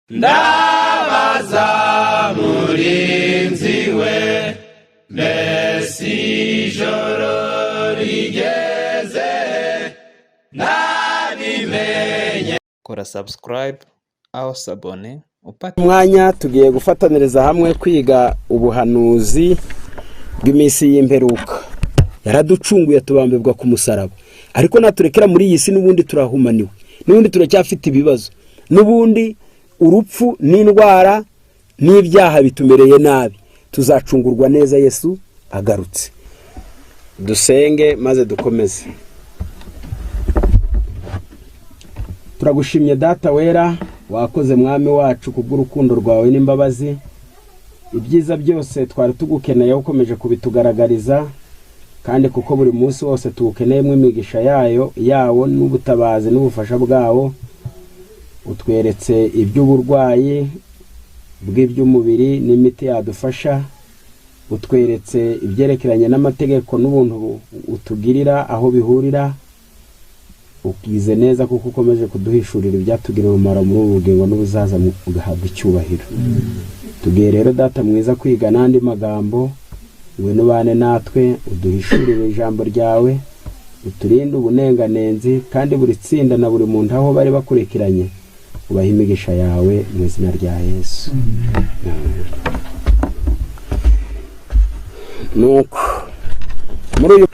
ndabaza murinzi we mbese ijoro rigeze nabimenye. Kora subscribe aho sabone upate umwanya tugiye gufataniriza hamwe kwiga ubuhanuzi bw'iminsi y'imperuka. Yaraducunguye tubambirwa ku musaraba, ariko naturekera muri iyi si n'ubundi turahumaniwe, n'ubundi turacyafite ibibazo, n'ubundi urupfu n'indwara n'ibyaha bitumereye nabi. Tuzacungurwa neza Yesu agarutse. Dusenge maze dukomeze. Turagushimye Data wera, wakoze mwami wacu kubw'urukundo rwawe n'imbabazi. Ibyiza byose twari tugukeneye ukomeje kubitugaragariza, kandi kuko buri munsi wose tugukeneyemo imigisha yawo n'ubutabazi n'ubufasha bwawo. Utweretse iby'uburwayi bw'iby'umubiri n'imiti yadufasha, utweretse ibyerekeranye n'amategeko n'ubuntu utugirira aho bihurira. Ukize neza kuko ukomeje kuduhishurira ibyatugirira umumaro muri ubu bugingo n'ubuzaza ugahabwa icyubahiro. Tugiye rero Data mwiza kwiga n'andi magambo, ngwino ubane natwe, uduhishurire ijambo ryawe, uturinde ubunenganenzi, kandi buri tsinda na buri muntu aho bari bakurikiranye ubaha imigisha yawe mu izina rya Yesu. Nuko muri uyu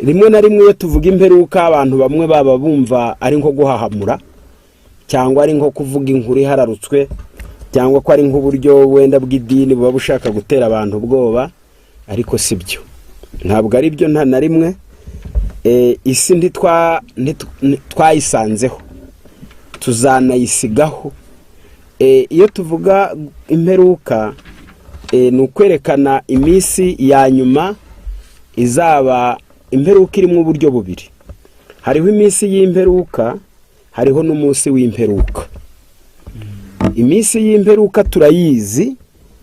rimwe na rimwe iyo tuvuga imperuka, abantu bamwe baba bumva ari nko guhahamura, cyangwa ari nko kuvuga inkuru ihararutswe, cyangwa ko ari nk'uburyo wenda bw'idini buba bushaka gutera abantu ubwoba. Ariko sibyo, ntabwo ari byo nta na rimwe. Isi ntitwayisanzeho, tuzanayisigaho. Iyo tuvuga imperuka, ni ukwerekana iminsi ya nyuma izaba imperuka irimo uburyo bubiri. Hariho iminsi y'imperuka, hariho n'umunsi w'imperuka. Iminsi y'imperuka turayizi,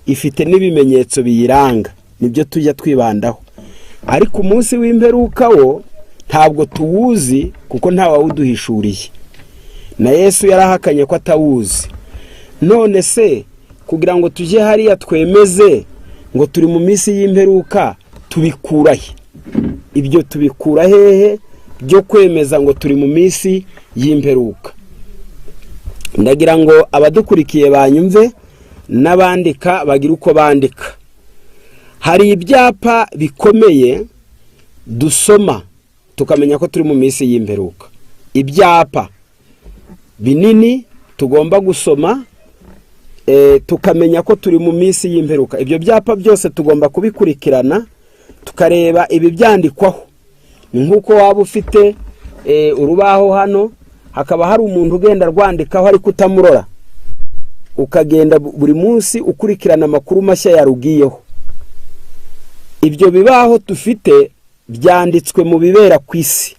ifite n'ibimenyetso biyiranga, nibyo tujya twibandaho. Ariko umunsi w'imperuka wo ntabwo tuwuzi kuko nta wawuduhishuriye, na Yesu yarahakanye ko atawuzi. None se kugira ngo tujye hariya twemeze ngo turi mu minsi y'imperuka, tubikura he? Ibyo tubikura hehe byo kwemeza ngo turi mu minsi y'imperuka? Ndagira ngo abadukurikiye banyumve, n'abandika bagira uko bandika. Hari ibyapa bikomeye dusoma tukamenya ko turi mu minsi y'imperuka. Ibyapa binini tugomba gusoma tukamenya ko turi mu minsi y'imperuka. Ibyo byapa byose tugomba kubikurikirana, tukareba ibi byandikwaho. Ni nk'uko waba ufite urubaho hano, hakaba hari umuntu ugenda rwandikaho ariko utamurora, ukagenda buri munsi ukurikirana amakuru mashya yarugiyeho. Ibyo bibaho dufite byanditswe mu bibera ku isi.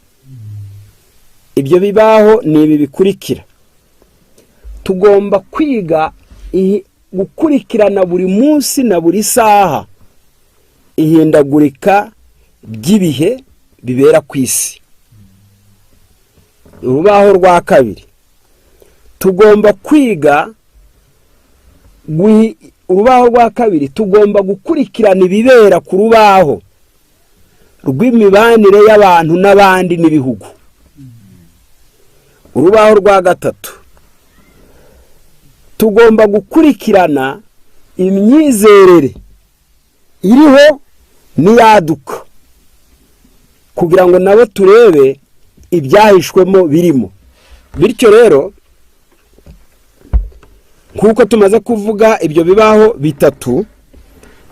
Ibyo bibaho ni ibi bikurikira. Tugomba kwiga gukurikirana buri munsi na buri saha ihindagurika ry'ibihe bibera ku isi. Urubaho rwa kabiri, tugomba kwiga urubaho rwa kabiri, tugomba gukurikirana ibibera ku rubaho rw'imibanire y'abantu n'abandi n'ibihugu. Urubaho rwa gatatu, tugomba gukurikirana imyizerere iriho n'iyaduka, kugira ngo nabo turebe ibyahishwemo birimo. Bityo rero nk'uko tumaze kuvuga, ibyo bibaho bitatu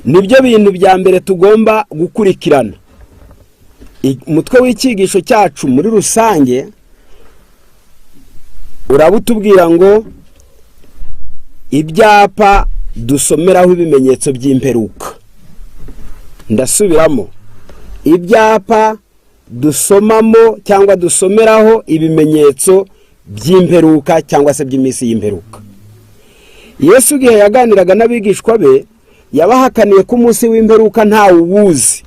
nibyo bintu bya mbere tugomba gukurikirana. Umutwe w'icyigisho cyacu muri rusange urabutubwira ngo ibyapa dusomeraho ibimenyetso by'imperuka. Ndasubiramo, ibyapa dusomamo cyangwa dusomeraho ibimenyetso by'imperuka cyangwa se by'iminsi y'imperuka. Yesu igihe yaganiraga n'abigishwa be, yabahakaniye ko umunsi w'imperuka ntawe uwuzi,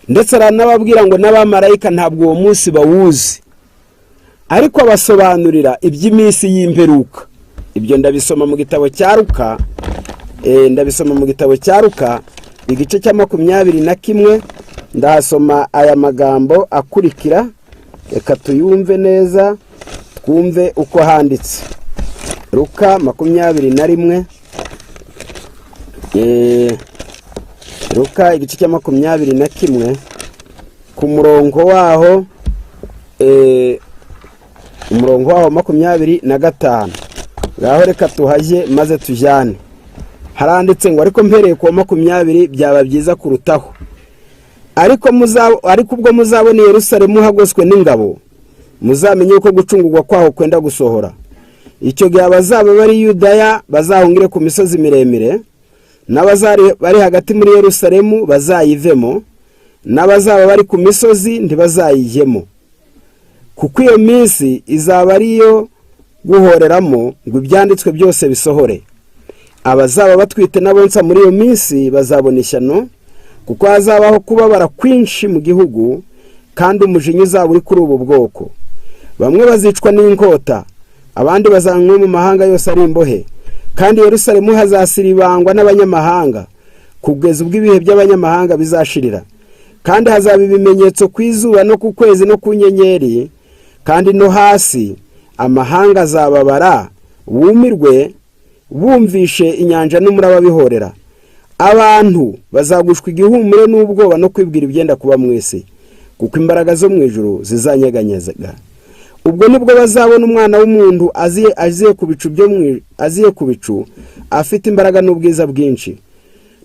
ndetse aranababwira ngo n'abamarayika ntabwo uwo munsi bawuzi. Ariko abasobanurira iby'iminsi y'imperuka. ibyo ndabisoma mu gitabo cya Luka, igice cya 21, ndahasoma aya magambo akurikira, reka tuyumve neza twumve uko handitse. Luka 21, Luka igice cya 21 ku murongo waho 25. Ngaho reka tuhaje maze tujyane. Haranditse ngo ariko mpereye ku 20 byaba byiza kurutaho. Ariko ubwo muzabona Yerusalemu hagoswe n'ingabo, muzamenye uko gucungurwa kwaho kwenda gusohora. Icyo gihe abazaba bari Yudaya bazahungire ku misozi miremire, n'abazari bari hagati muri Yerusalemu bazayivemo, n'abazaba bari ku misozi ntibazayijyemo. Kuko iyo minsi izaba ariyo guhoreramo ngo ibyanditswe byose bisohore. Abazaba batwite n'abonsa muri iyo minsi bazabona ishyano, kuko hazabaho kubabara kwinshi mu gihugu, kandi umujinya uzaba uri kuri ubu bwoko. Bamwe bazicwa n'inkota, abandi bazanywe mu mahanga yose ari imbohe, kandi Yerusalemu hazasiribangwa n'abanyamahanga kugeza ubwo ibihe by'abanyamahanga bizashirira. Kandi hazaba ibimenyetso ku izuba no ku kwezi no ku nyenyeri, kandi no hasi amahanga azababara bumirwe bumvishe inyanja n'umuraba bihorera. Abantu bazagushwa igihumure n'ubwoba no kwibwira ibyenda kuba mwese, kuko imbaraga zo mu ijuru zizanyeganyaga. Ubwo nibwo bazabona umwana w'umuntu aziye ku bicu afite imbaraga n'ubwiza bwinshi.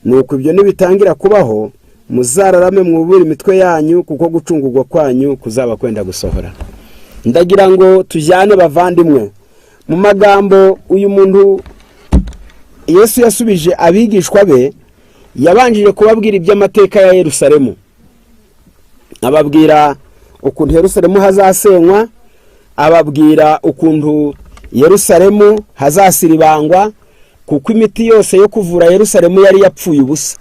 Nuko ibyo nibitangira kubaho, muzararame mwubure imitwe yanyu, kuko gucungurwa kwanyu kuzaba kwenda gusohora. Ndagira ngo tujyane bavandimwe mu magambo uyu muntu Yesu yasubije abigishwa be. Yabanjije kubabwira iby'amateka ya Yerusalemu, ababwira ukuntu Yerusalemu hazasenywa, ababwira ukuntu Yerusalemu hazasiribangwa, kuko imiti yose yo kuvura Yerusalemu yari yapfuye ubusa.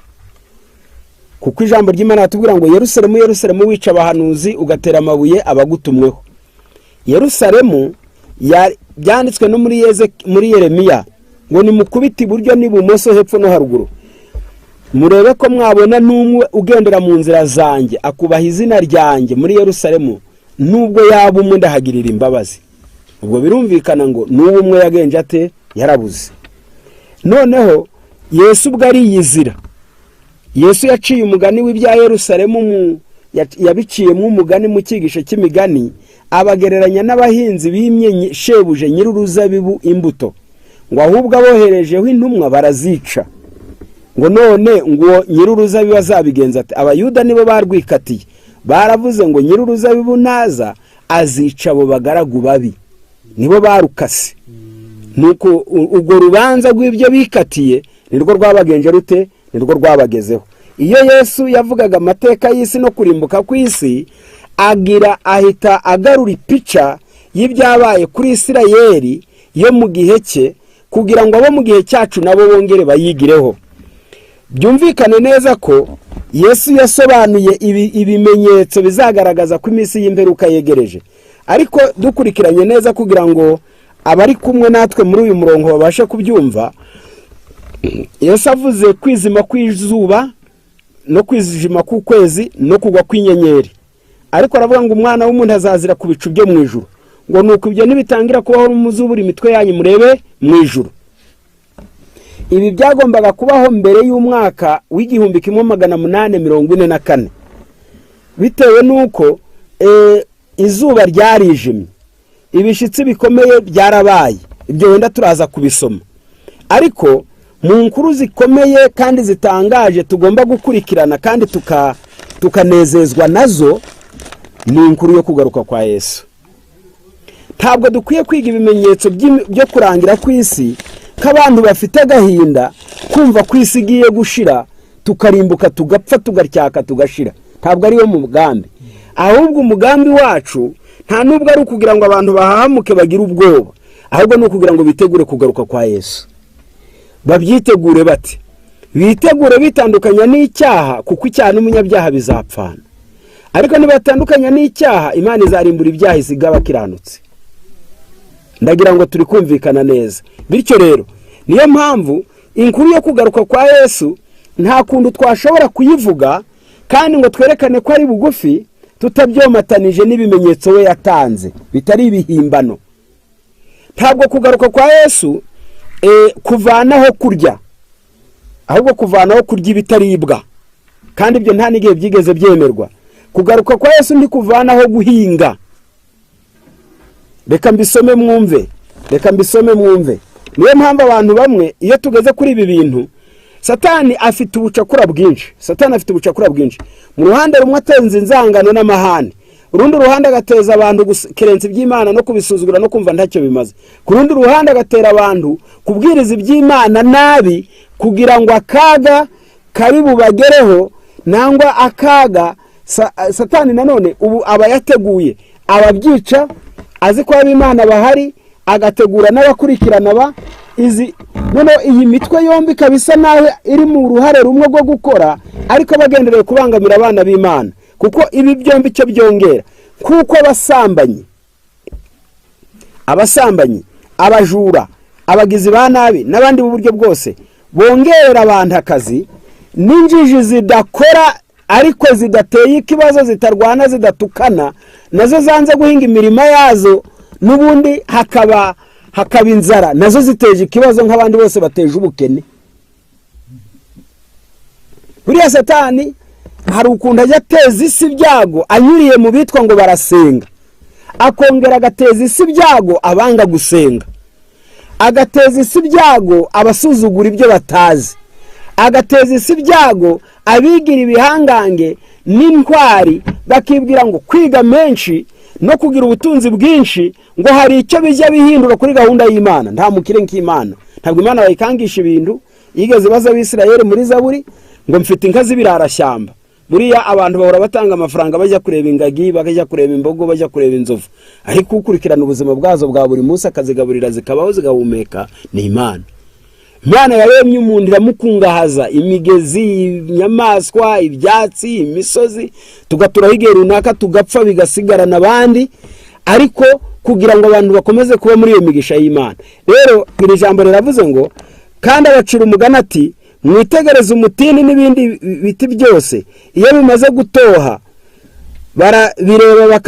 Kuko ijambo ry'Imana ratubwira ngo Yerusalemu, Yerusalemu wica abahanuzi ugatera amabuye abagutumweho. Yerusalemu byanditswe no muri Yeremiya ngo nimukubite iburyo n'ibumoso, hepfo no haruguru, murebe ko mwabona n'umwe ugendera mu nzira zanjye akubaha izina ryanjye muri Yerusalemu, nubwo yaba umwe ndahagirira imbabazi. Ubwo birumvikana ngo n'uwo umwe yagenje ate, yarabuze. Noneho Yesu ubwo ari yizira, Yesu yaciye umugani w'ibya Yerusalemu, yabiciyemo umugani mu cyigisho cy'imigani, abagereranya n'abahinzi bimye shebuje nyir'uruzabibu imbuto, ngo ahubwo aboherejeho intumwa barazica. Ngo none ngo nyir'uruzabibu azabigenza ati? Abayuda nibo barwikatiye, baravuze ngo nyir'uruzabibu naza azica abo bagaragu babi, nibo barukase. Nuko ubwo rubanza rw'ibyo bikatiye nirwo rwabagenje rute, nirwo rwabagezeho. Iyo Yesu yavugaga amateka y'isi no kurimbuka kw'isi, ahita agarura ipica y'ibyabaye kuri Isirayeli yo mu gihe cye, kugira ngo abo mu gihe cyacu nabo bongere bayigireho. Byumvikane neza ko Yesu yasobanuye ibimenyetso bizagaragaza ko iminsi y'imperuka yegereje. Ariko dukurikiranye neza kugira ngo abari kumwe natwe muri uyu murongo babashe kubyumva, Yesu avuze kwizima kw'izuba no kwizima k'ukwezi no kugwa kw'inyenyeri. Ariko aravuga ngo umwana w'umuntu azazira ku bicu byo mu ijuru. Ngo nuko ibyo nibitangira kubaho muzubura imitwe yanyu murebe mu ijuru. Ibi byagombaga kubaho mbere y'umwaka w'1844, bitewe nuko izuba ryarijimye, ibishitsi bikomeye byarabaye. Ibyo wenda turaza kubisoma, ariko mu nkuru zikomeye kandi zitangaje tugomba gukurikirana kandi tukanezezwa nazo ni inkuru yo kugaruka kwa Yesu. Ntabwo dukwiye kwiga ibimenyetso byo kurangira kw'isi k'abantu bafite agahinda, kumva kw'isi igiye gushira, tukarimbuka tugapfa tugatyaka tugashira. Ntabwo ari wo mugambi. Ahubwo umugambi wacu nta nubwo ari ukugira ngo abantu bahahamuke bagire ubwoba, ahubwo ni ukugira ngo bitegure kugaruka kwa Yesu. Babyitegure bati? Bitegure bitandukanya n'icyaha, kuko icyaha n'umunyabyaha bizapfana. Ariko nibatandukanya n'icyaha, Imana izarimbura ibyaha isiga abakiranutse. ndagira ngo turi kumvikana neza. Bityo rero niyo mpamvu inkuru yo kugaruka kwa Yesu nta kuntu twashobora kuyivuga kandi ngo twerekane ko ari bugufi tutabyomatanije n'ibimenyetso we yatanze bitari ibihimbano. Ntabwo kugaruka kwa Yesu kuvanaho kurya, ahubwo kuvanaho kurya ibitaribwa, kandi ibyo nta n'igihe byigeze byemerwa. Kugaruka kwa Yesu ndi kuvanaho guhinga. Reka mbisome mwumve. Niyo mpamvu abantu bamwe iyo tugeze kuri ibi bintu, Satani afite ubucakura bwinshi. Mu ruhande rumwe atenza inzangano n'amahane, urundi ruhande agateza abantu kerensa iby'Imana no kubisuzugura no kumva ntacyo bimaze. Ku rundi ruhande agatera abantu kubwiriza iby'Imana nabi kugira ngo akaga kari bubagereho, nangwa akaga Satani nanone ubu aba yateguye ababyica, azi ko ab'Imana bahari, agategura n'abakurikirana none iyi mitwe yombi kabisa naho iri mu ruhare rumwe rwo gukora, ariko bagendereye kubangamira abana b'Imana. Kuko ibi byombi cyo byongera, kuko abasambanyi, abajura, abagizi ba nabi n'abandi mu buryo bwose bongerera abantu akazi, n'injiji zidakora ariko zidateye ikibazo, zitarwana, zidatukana, nazo zanze guhinga imirima yazo, n'ubundi hakaba inzara, nazo ziteje ikibazo nk'abandi bose bateje ubukene. Buriya Satani hari ukuntu ajya ateza isi ibyago anyuriye mu bitwa ngo barasenga, akongera agateza isi ibyago abanga gusenga, agateza isi ibyago abasuzugura ibyo batazi, agateza isi ibyago abigira ibihangange n'intwari, bakibwira ngo kwiga menshi no kugira ubutunzi bwinshi ngo hari icyo bijya bihindura kuri gahunda y'Imana. Nta mukire nk'Imana, ntabwo Imana bayikangisha ibintu. Yigeze baza Abisirayeli muri Zaburi ngo mfite inka z'ibirarashyamba. Buriya abantu bahora batanga amafaranga bajya kureba ingagi, bakajya kureba imbogo, bajya kureba inzovu, ariko ukurikirana ubuzima bwazo bwa buri munsi akazigaburira zikabaho zigahumeka ni Imana. Imana yaremye umuntu iramukungahaza, imigezi, inyamaswa, ibyatsi, imisozi, tugaturaho igihe runaka tugapfa bigasigarana abandi, ariko kugira ngo abantu bakomeze kuba muri iyo migisha y'Imana. Rero iri jambo riravuze ngo, kandi abacira umugani ati mwitegereze umutini n'ibindi biti byose, iyo bimaze gutoha barabireba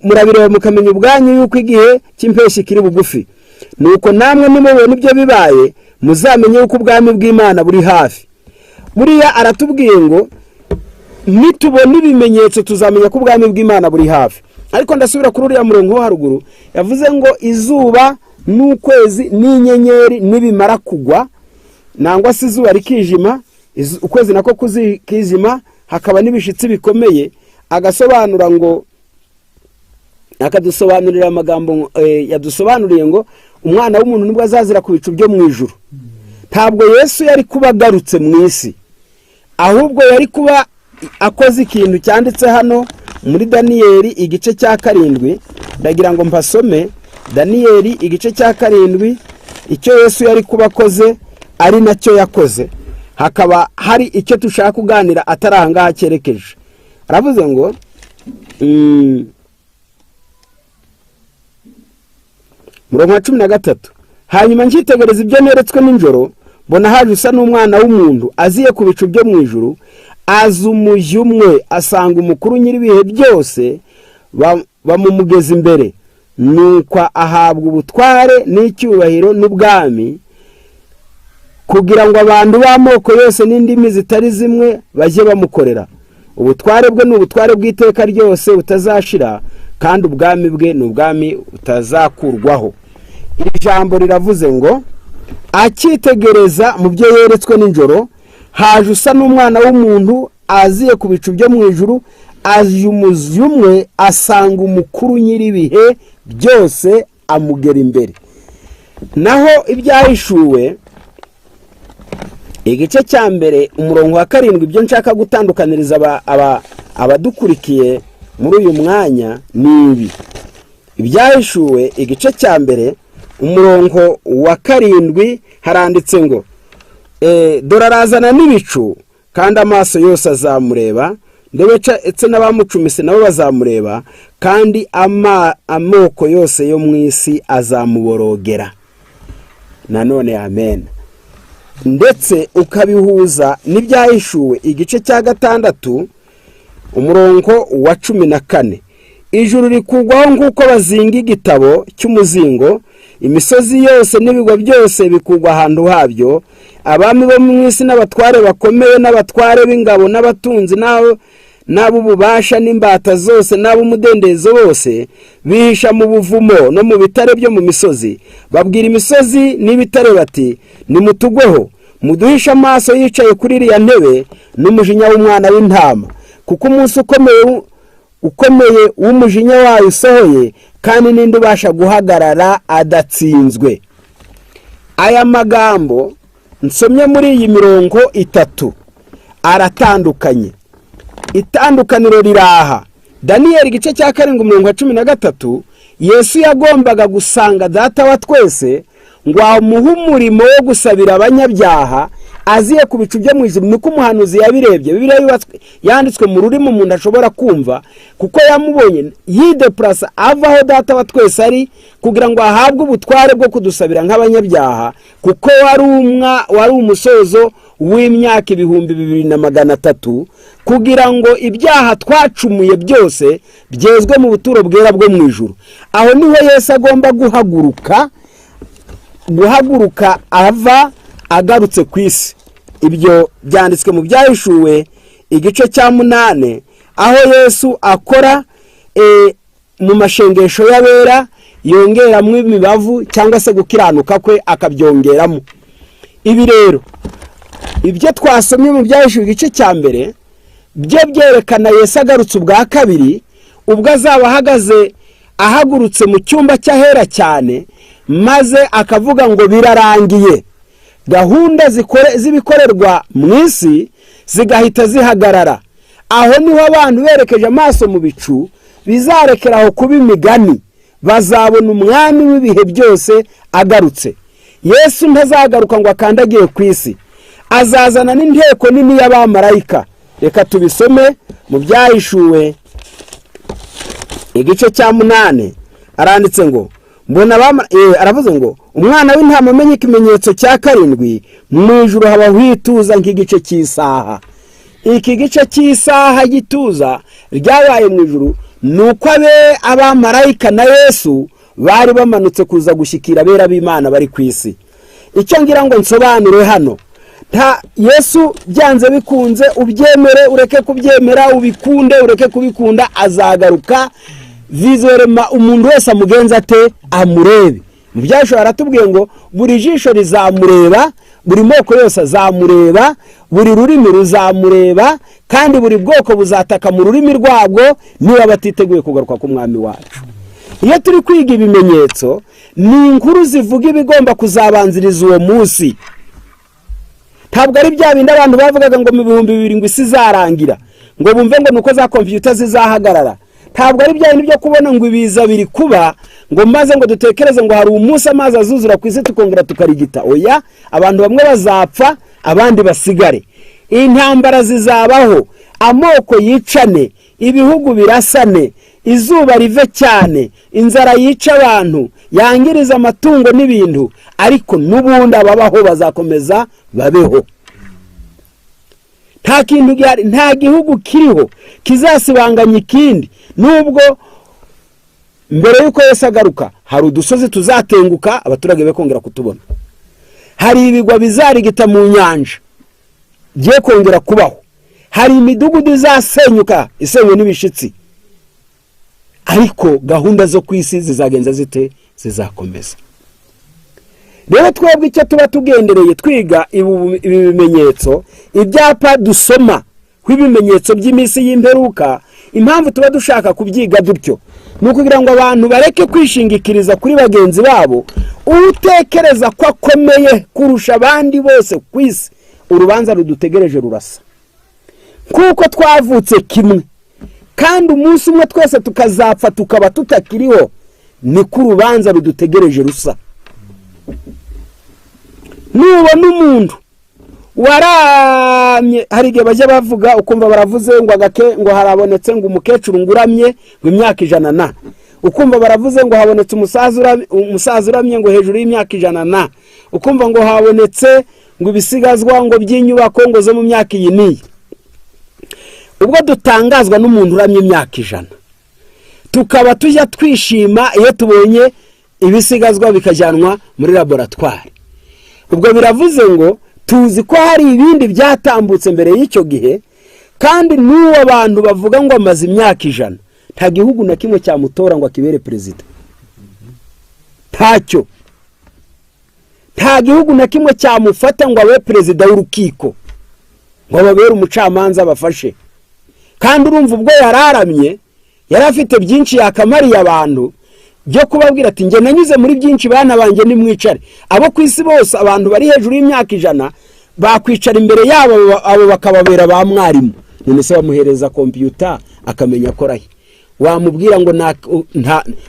murabireba mukamenya ubwanyu yuko igihe cy'impeshyi kiri bugufi. Nuko namwe nimubona ibyo bibaye muzamenye yuko ubwami bw'Imana buri hafi. Buriya aratubwiye ngo nitubona ibimenyetso tuzamenya ko ubwami bw'Imana buri hafi. Ariko ndasubira kuri uriya murongo wo haruguru yavuze ngo izuba n'ukwezi n'inyenyeri nibimara kugwa, nangwa se izuba rikijima, ukwezi nako kuzikijima, hakaba n'ibishitsi bikomeye, agasobanura ngo akadusobanurira amagambo yadusobanuriye ngo umwana w'umuntu nibwo azazira ku bicu byo mu ijuru. Ntabwo Yesu yari kuba agarutse mu isi, ahubwo yari kuba akoze ikintu cyanditse hano muri Daniyeli igice cya 7. Ndagira ngo mpasome Daniyeli igice cya 7, icyo Yesu yari kuba akoze ari nacyo yakoze. Hakaba hari icyo tushaka kuganira ataranga cyerekeje. Aravuze ngo murongo wa 13, hanyuma njitegereza ibyo neretswe n'injoro, mbona haje usa n'umwana w'umuntu aziye ku bicu byo mu ijuru, azumujye umwe, asanga umukuru nyiribihe byose bamumugeza imbere, nuko ahabwa ubutware n'icyubahiro n'ubwami, kugira ngo abantu b'amoko yose n'indimi zitari zimwe bajye bamukorera. Ubutware bwe ni ubutware bw'iteka ryose butazashira, kandi ubwami bwe ni ubwami butazakurwaho. Iri jambo riravuze ngo akitegereza mu byo yeretswe n'injoro, haje usa n'umwana w'umuntu aziye ku bicu byo mu ijuru, azumujye umwe, asanga umukuru nyiribihe byose amugera imbere. Naho ibyahishuwe igice cya mbere umurongo wa 7, ibyo nshaka gutandukaniriza abadukurikiye muri uyu mwanya ni ibi. Ibyahishuwe igice cya mbere umurongo wa 7 haranditse ngo dore arazana n'ibicu, kandi amaso yose azamureba, ndetse n'abamucumise nabo bazamureba, kandi amoko yose yo mu isi azamuborogera. Nanone amen. Ndetse ukabihuza n'ibyahishuwe igice cya 6 umurongo wa 14. Ijuru rikugwaho nk'uko bazinga igitabo cy'umuzingo, imisozi yose n'ibigwa byose bikugwa ahantu habyo, abami bo mu isi n'abatware bakomeye n'abatware b'ingabo n'abatunzi n'ab'ububasha n'imbata zose n'ab'umudendezo bose bihisha mu buvumo no mu bitare byo mu misozi. Babwira imisozi n'ibitare bati, nimutugweho, muduhisha amaso yicaye kuri iriya ntebe n'umujinya w'umwana w'intama, kuko umunsi ukomeye w'umujinya wayo usohoye, kandi ninde ubasha guhagarara adatsinzwe. Aya magambo nsomye muri iyi mirongo 3 aratandukanye. Itandukaniro riraha. Daniyeli igice cya 7 umurongo wa 13, Yesu yagombaga gusanga Data wa twese ngo amuhe umurimo wo gusabira abanyabyaha aziye ku bicu byo mu ijuru. Niko umuhanuzi yabirebye. Bibiliya yanditswe mu rurimi umuntu ashobora kumva, kuko yamubonye yideplasa ava aho Data wa twese ari kugira ngo ahabwe ubutware bwo kudusabira nk'abanyabyaha, kuko wari umusozo w'imyaka 2300 kugira ngo ibyaha twacumuye byose byezwe mu buturo bwera bwo mu ijuru. Aho niho Yesu agomba guhaguruka ava agarutse ku isi. Ibyo byanditswe mu byahishuwe igice cya 8, aho Yesu akora mu mashengesho y'abera, yongeramo imibavu cyangwa se gukiranuka kwe akabyongeramo. Ibi rero ibyo twasomye mu byahishuwe igice cya 1 byo byerekana Yesu agarutse ubwa kabiri, ubwo azaba ahagurutse mu cyumba cy'ahera cyane, maze akavuga ngo birarangiye. Gahunda z'ibikorerwa mu isi zigahita zihagarara. Aho niho abantu berekeje amaso mu bicu bizarekeraho kuba imigani, bazabona umwami w'ibihe byose agarutse. Yesu ntazagaruka ngo akandagiye ku isi, azazana n'inteko nini y'abamarayika. Reka tubisome mu byahishuwe igice cya 8. Aranditse ngo aravuze ngo umwana w'intama amenye ikimenyetso cya 7, mu ijuru haba hwituza nk'igice cy'isaha. Iki gice cy'isaha gituza ryabaye mu ijuru nuko abamarayika na Yesu bari bamanutse kuza gushyikira abera b'Imana bari ku isi. Icyo ngira ngo nsobanure hano, nta Yesu byanze bikunze, ubyemere ureke kubyemera, ubikunde ureke kubikunda, azagaruka vizorema umuntu wese amugenza ate amurebe. Mu byasho aratubwiye ngo buri jisho rizamureba, buri moko yose azamureba, buri rurimi ruzamureba, kandi buri bwoko buzataka mu rurimi rwabwo niba batiteguye kugaruka ku mwami wacu. Iyo turi kwiga ibimenyetso, ni inkuru zivuga ibigomba kuzabanziriza uwo munsi. Ntabwo ari bya bindi abantu bavugaga ngo mu 2000 ngo isi zarangira, ngo bumve ngo nuko za computer zizahagarara. Ntabwo ari bya bindi byo kubona ngo ibiza biri kuba ngo maze ngo dutekereze ngo hari umunsi amazi azuzura ku isi tukongera tukarigita. Oya, abantu bamwe bazapfa, abandi basigare. Intambara zizabaho, amoko yicane, ibihugu birasane, izuba rive cyane, inzara yica abantu, yangiriza amatungo n'ibintu, ariko n'ubundi ababaho bazakomeza babeho. Nta kintu gihari, nta gihugu kiriho kizasibanganya ikindi. Nubwo mbere yuko Yesu agaruka hari udusozi tuzatenguka abaturage be kongera kutubona, hari ibigwa bizarigita mu nyanja giye kongera kubaho, hari imidugudu izasenyuka isenywe n'ibishitsi, ariko gahunda zo ku isi zizagenza zite? Zizakomeza. Rero twebwe icyo tuba tugendereye twiga ibi bimenyetso, ibyapa dusoma kw'ibimenyetso by'iminsi y'imperuka, impamvu tuba dushaka kubyiga dutyo ni ukugira ngo abantu bareke kwishingikiriza kuri bagenzi babo. Utekereza ko akomeye kurusha abandi bose ku isi, urubanza rudutegereje rurasa. Kuko twavutse kimwe kandi umunsi umwe twese tukazapfa tukaba tutakiriho, ni ku rubanza rudutegereje rusa. Nubona umuntu waramye. Hari igihe bajya bavuga ukumva baravuze ngo harabonetse ngo umukecuru nguramye ngo imyaka 100 na, ukumva baravuze ngo habonetse umusaza uramye ngo hejuru y'imyaka 100 na, ukumva ngo habonetse ngo ibisigazwa ngo by'inyubako ngo zo mu myaka iyi niyi. Ubwo dutangazwa n'umuntu uramye imyaka 100, tukaba tujya twishima iyo tubonye ibisigazwa bikajyanwa muri laboratoire. Ubwo biravuze ngo tuzi ko hari ibindi byatambutse mbere y'icyo gihe, kandi n'uwo abantu bavuga ngo amaze imyaka 100 nta gihugu na kimwe cyamutora ngo akibere perezida. Ntacyo. Nta gihugu na kimwe cyamufata ngo abe perezida w'urukiko, ngo babere umucamanza bafashe. Kandi urumva ubwo yararamye yari afite byinshi yakamariye abantu byo kubabwira ati nge nanyuze muri byinshi bana banjye nimwicare. Abo ku isi bose abantu bari hejuru y'imyaka 100 bakwicara imbere yabo, abo bakababera ba mwarimu. None se bamuhereza computer akamenya korahe, wamubwira ngo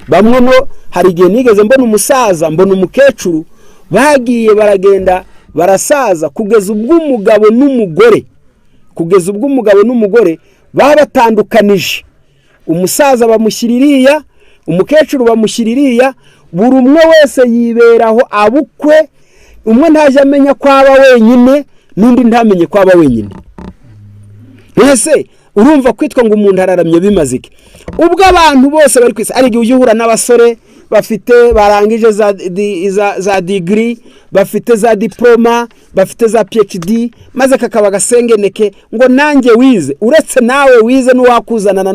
bamwe no hari igihe nigeze mbona umusaza mbona umukecuru bagiye baragenda barasaza kugeza ubwo umugabo n'umugore babatandukanije. Umusaza bamushyiririya, umukecuru bamushyiririya, buri umwe wese yiberaho abukwe. Umwe ntaje amenya kwaba wenyine n'undi ntamenye kwaba wenyine. Ese urumva kwitwa ngo umuntu araramye bimazike? Ubwo abantu bose bari kwisa, ari igihe uyuhura n'abasore bafite barangije za degree, bafite za diploma, bafite za PhD, maze kakaba gasengeneke ngo nanjye wize. Uretse nawe wize n'uwakuzanana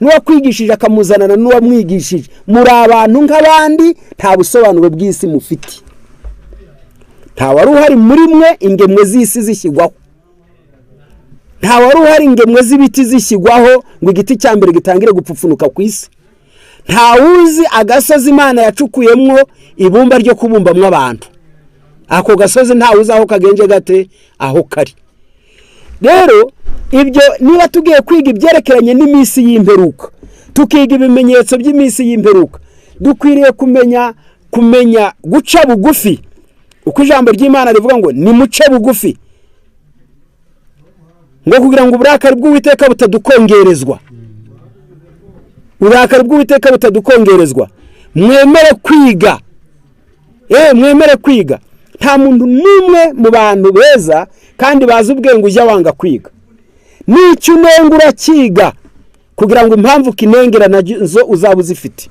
n'uwakwigishije akamuzanana n'uwamwigishije, muri abantu nk'abandi, nta busobanuro bw'isi mufite. Nta wari uhari muri mwe ingemwe z'isi zishyigwaho, nta wari uhari ingemwe z'ibiti zishyigwaho ngo igiti cya mbere gitangire gupfupfunuka ku isi. Nta wuzi agasozi Imana yacukuyemwo ibumba ryo kubumbamwo abantu. Ako gasozi nta wuzi aho kagenje gate aho kari. Rero ibyo niba tugiye kwiga ibyerekeranye n'iminsi y'imperuka, tukiga ibimenyetso by'iminsi y'imperuka, dukwiriye kumenya guca bugufi. Uko ijambo ry'Imana rivuga ngo ni muce bugufi, ngo kugira ngo uburakari bw'Uwiteka butadukongerezwa. Uburakari bw'Uwiteka butadukongerezwa. Mwemere kwiga. Mwemere kwiga. Nta muntu n'umwe mu bantu beza kandi bazi ubwenge ujya wanga kwiga. N'icyo unenga urakiga kugira ngo impamvu kinengera nazo uzaba uzifite.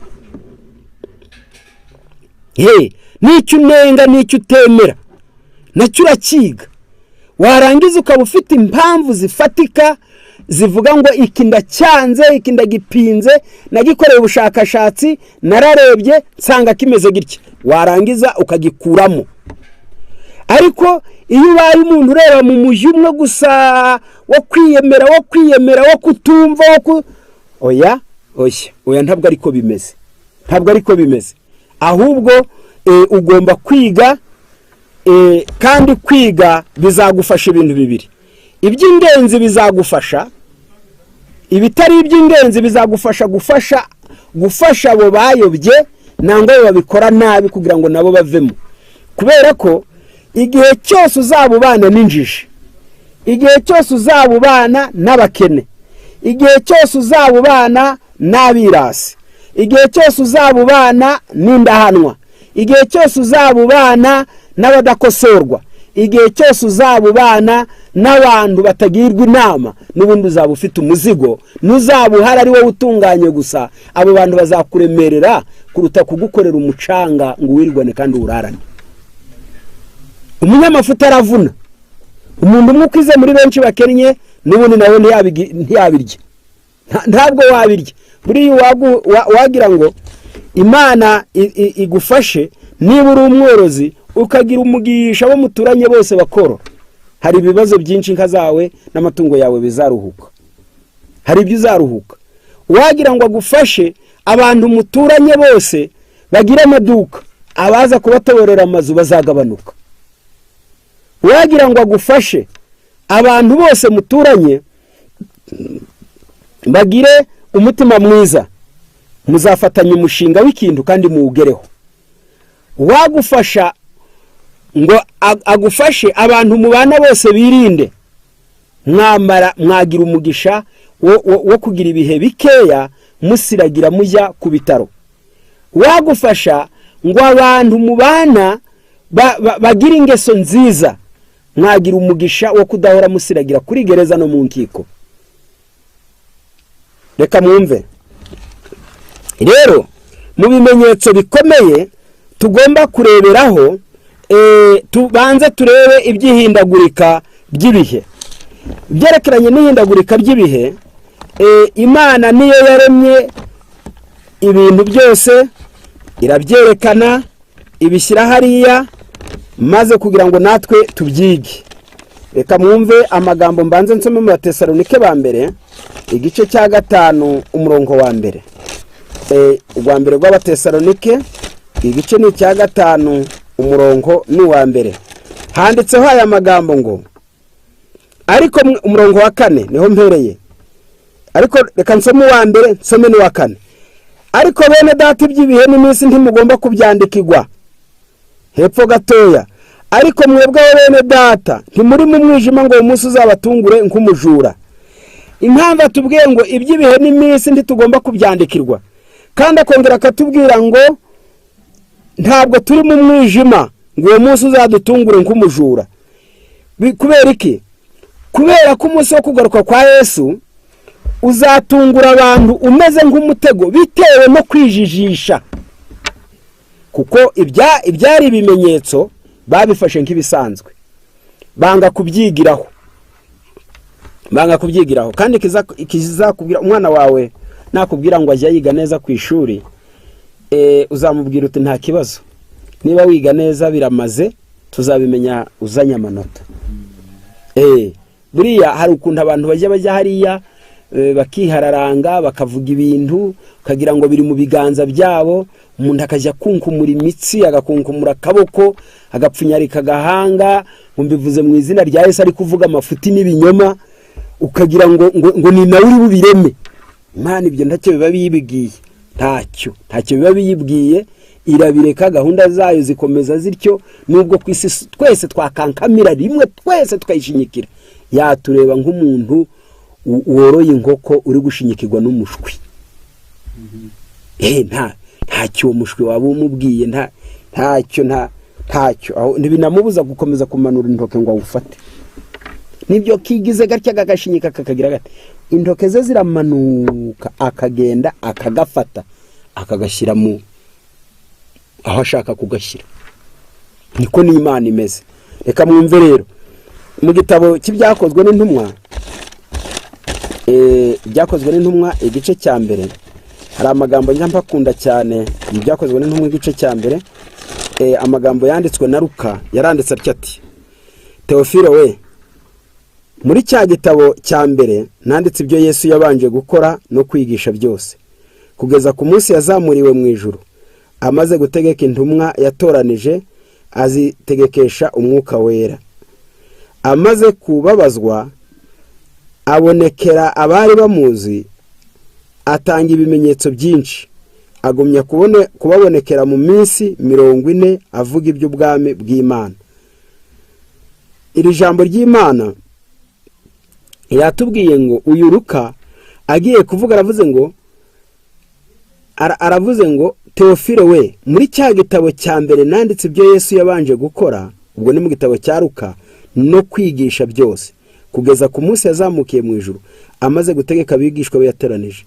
N'icyo unenga n'icyo utemera nacyo urakiga. Warangiza ukaba ufite impamvu zifatika zivuga ngo iki ndacyanze, iki ndagipinze, nagikoreye ubushakashatsi, nararebye nsanga kimeze gitya. Warangiza ukagikuramo. Ariko iyo ubaye umuntu ureba mu mujyi umwe gusa wo kwiyemera wo kutumva oya ntabwo ariko bimeze. Ahubwo ugomba kwiga, kandi kwiga bizagufasha ibintu bibiri. Iby'ingenzi bizagufasha, ibitari iby'ingenzi bizagufasha gufasha abo bayobye nangwa babikora nabi kugira ngo nabo bavemo. Kubera ko igihe cyose uzabubana n'injiji, igihe cyose uzabubana n'abakene, igihe cyose uzabubana n'abirasi, igihe cyose uzabubana n'indahanwa, igihe cyose uzabubana n'abadakosorwa, igihe cyose uzabubana n'abantu batagirwa inama, n'ubundi uzaba ufite umuzigo. Nuzabuhara ari wowe utunganye gusa, abo bantu bazakuremerera kuruta kugukorera umucanga ngo wirigwane kandi urarane. Umunyamafuta aravuna. Umuntu umwe ukize muri benshi bakennye, n'ubundi nawe ntiyabirya. Ntabwo wabirya. Buri wagira ngo Imana igufashe niba uri umworozi ukagira umugisha bo muturanye bose bakoro. Hari ibibazo byinshi inka zawe n'amatungo yawe bizaruhuka. Hari ibyo uzaruhuka. Wagira ngo agufashe abantu muturanye bose bagira amaduka, abaza kubatoborera amazu bazagabanuka. Wagira ngo agufashe abantu bose muturanye bagire umutima mwiza, muzafatanya umushinga w'ikintu kandi muwugereho. Wagufasha ngo agufashe abantu mubana bose birinde mwagira umugisha wo kugira ibihe bikeya musiragira mujya ku bitaro. Wagufasha ngo abantu mubana bagira ingeso nziza, mwagira umugisha wo kudahora musiragira kuri gereza no mu nkiko. Reka mwumve rero, mu bimenyetso bikomeye tugomba kureberaho, tubanze turebe iby'ihindagurika ry'ibihe. Byerekeranye n'ihindagurika ry'ibihe, Imana niyo yaremye ibintu byose, irabyerekana, ibishyira hariya, maze kugira ngo natwe tubyige. Reka mwumve amagambo mbanze nsome mu Batesalonike ba mbere, igice cya 5 umurongo wa mbere. Urwa mbere rw'Abatesalonike, igice ni cya 5 umurongo ni wa mbere. Handitseho aya magambo ngo, ariko umurongo wa 4 niho mpereye, ariko reka nsome wa mbere nsome ni wa 4. Ariko bene data iby'ibihe n'iminsi ntimugomba kubyandikirwa. Hepfo gatoya, ariko mwebwe bene data ntimuri mu mwijima ngo umunsi uzabatungure nk'umujura. Impamvu atubwiye ngo iby'ibihe n'iminsi ntitugomba kubyandikirwa, kandi akongera akatubwira ngo ntabwo turi mu mwijima ngo uwo munsi uzadutungure nk'umujura. Kubera iki? Kubera ko umunsi wo kugaruka kwa Yesu uzatungura abantu umeze nk'umutego bitewe no kwijijisha, kuko ibyari ibimenyetso babifashe nk'ibisanzwe, banga kubyigiraho. Kandi kizakubwira umwana wawe nakubwira ngo ajya yiga neza ku ishuri, uzamubwira uti nta kibazo, niba wiga neza biramaze, tuzabimenya uzanye amanota. Buriya hari ukuntu abantu bajya hariya bakihararanga, bakavuga ibintu ukagira ngo biri mu biganza byabo, umuntu akajya kunkumura imitsi, agakunkumura akaboko, agapfunyarika agahanga, mbivuze mu izina rya Yesu, ari kuvuga amafuti n'ibinyoma, ukagira ngo ni nawe uri bubireme. Imana ibyo ntacyo biba biyibwiye, ntacyo biba biyibwiye, irabireka, gahunda zayo zikomeza zityo. Nubwo ku isi twese twakankamira rimwe, twese tukayishinyikira, yatureba nk'umuntu woroye inkoko uri gushinyikirwa n'umushwi. Ntacyo umushwi waba umubwiye, ntacyo aho ntibinamubuza gukomeza kumanura intoke ngo awufate. Nibyo kigize gatya gagashinyika kakagira gati, intoke ze ziramanuka, akagenda akagafata akagashyira mu aho ashaka kugashyira. Niko n'Imana imeze. Reka mwumve rero, mu gitabo cy'ibyakozwe n'intumwa, ibyakozwe n'intumwa igice cya mbere, hari amagambo nyampakunda cyane mu byakozwe n'intumwa igice cya mbere. Amagambo yanditswe na Luka, yaranditse ati, Teofilo we, muri cya gitabo cya mbere nanditse ibyo Yesu yabanje gukora no kwigisha byose, kugeza ku munsi yazamuriwe mu ijuru, amaze gutegeka intumwa yatoranije, azitegekesha umwuka wera. Amaze kubabazwa, abonekera abari bamuzi, atanga ibimenyetso byinshi, agumya kubabonekera mu minsi 40 avuga iby'ubwami bw'Imana. Iri jambo ry'Imana yatubwiye ngo uyu Luka agiye kuvuga, aravuze ngo Teofilo we, muri cya gitabo cya mbere nanditse ibyo Yesu yabanje gukora, ubwo ni mu gitabo cya Luka, no kwigisha byose, kugeza ku munsi yazamukiye mu ijuru, amaze gutegeka abigishwa be yateranije,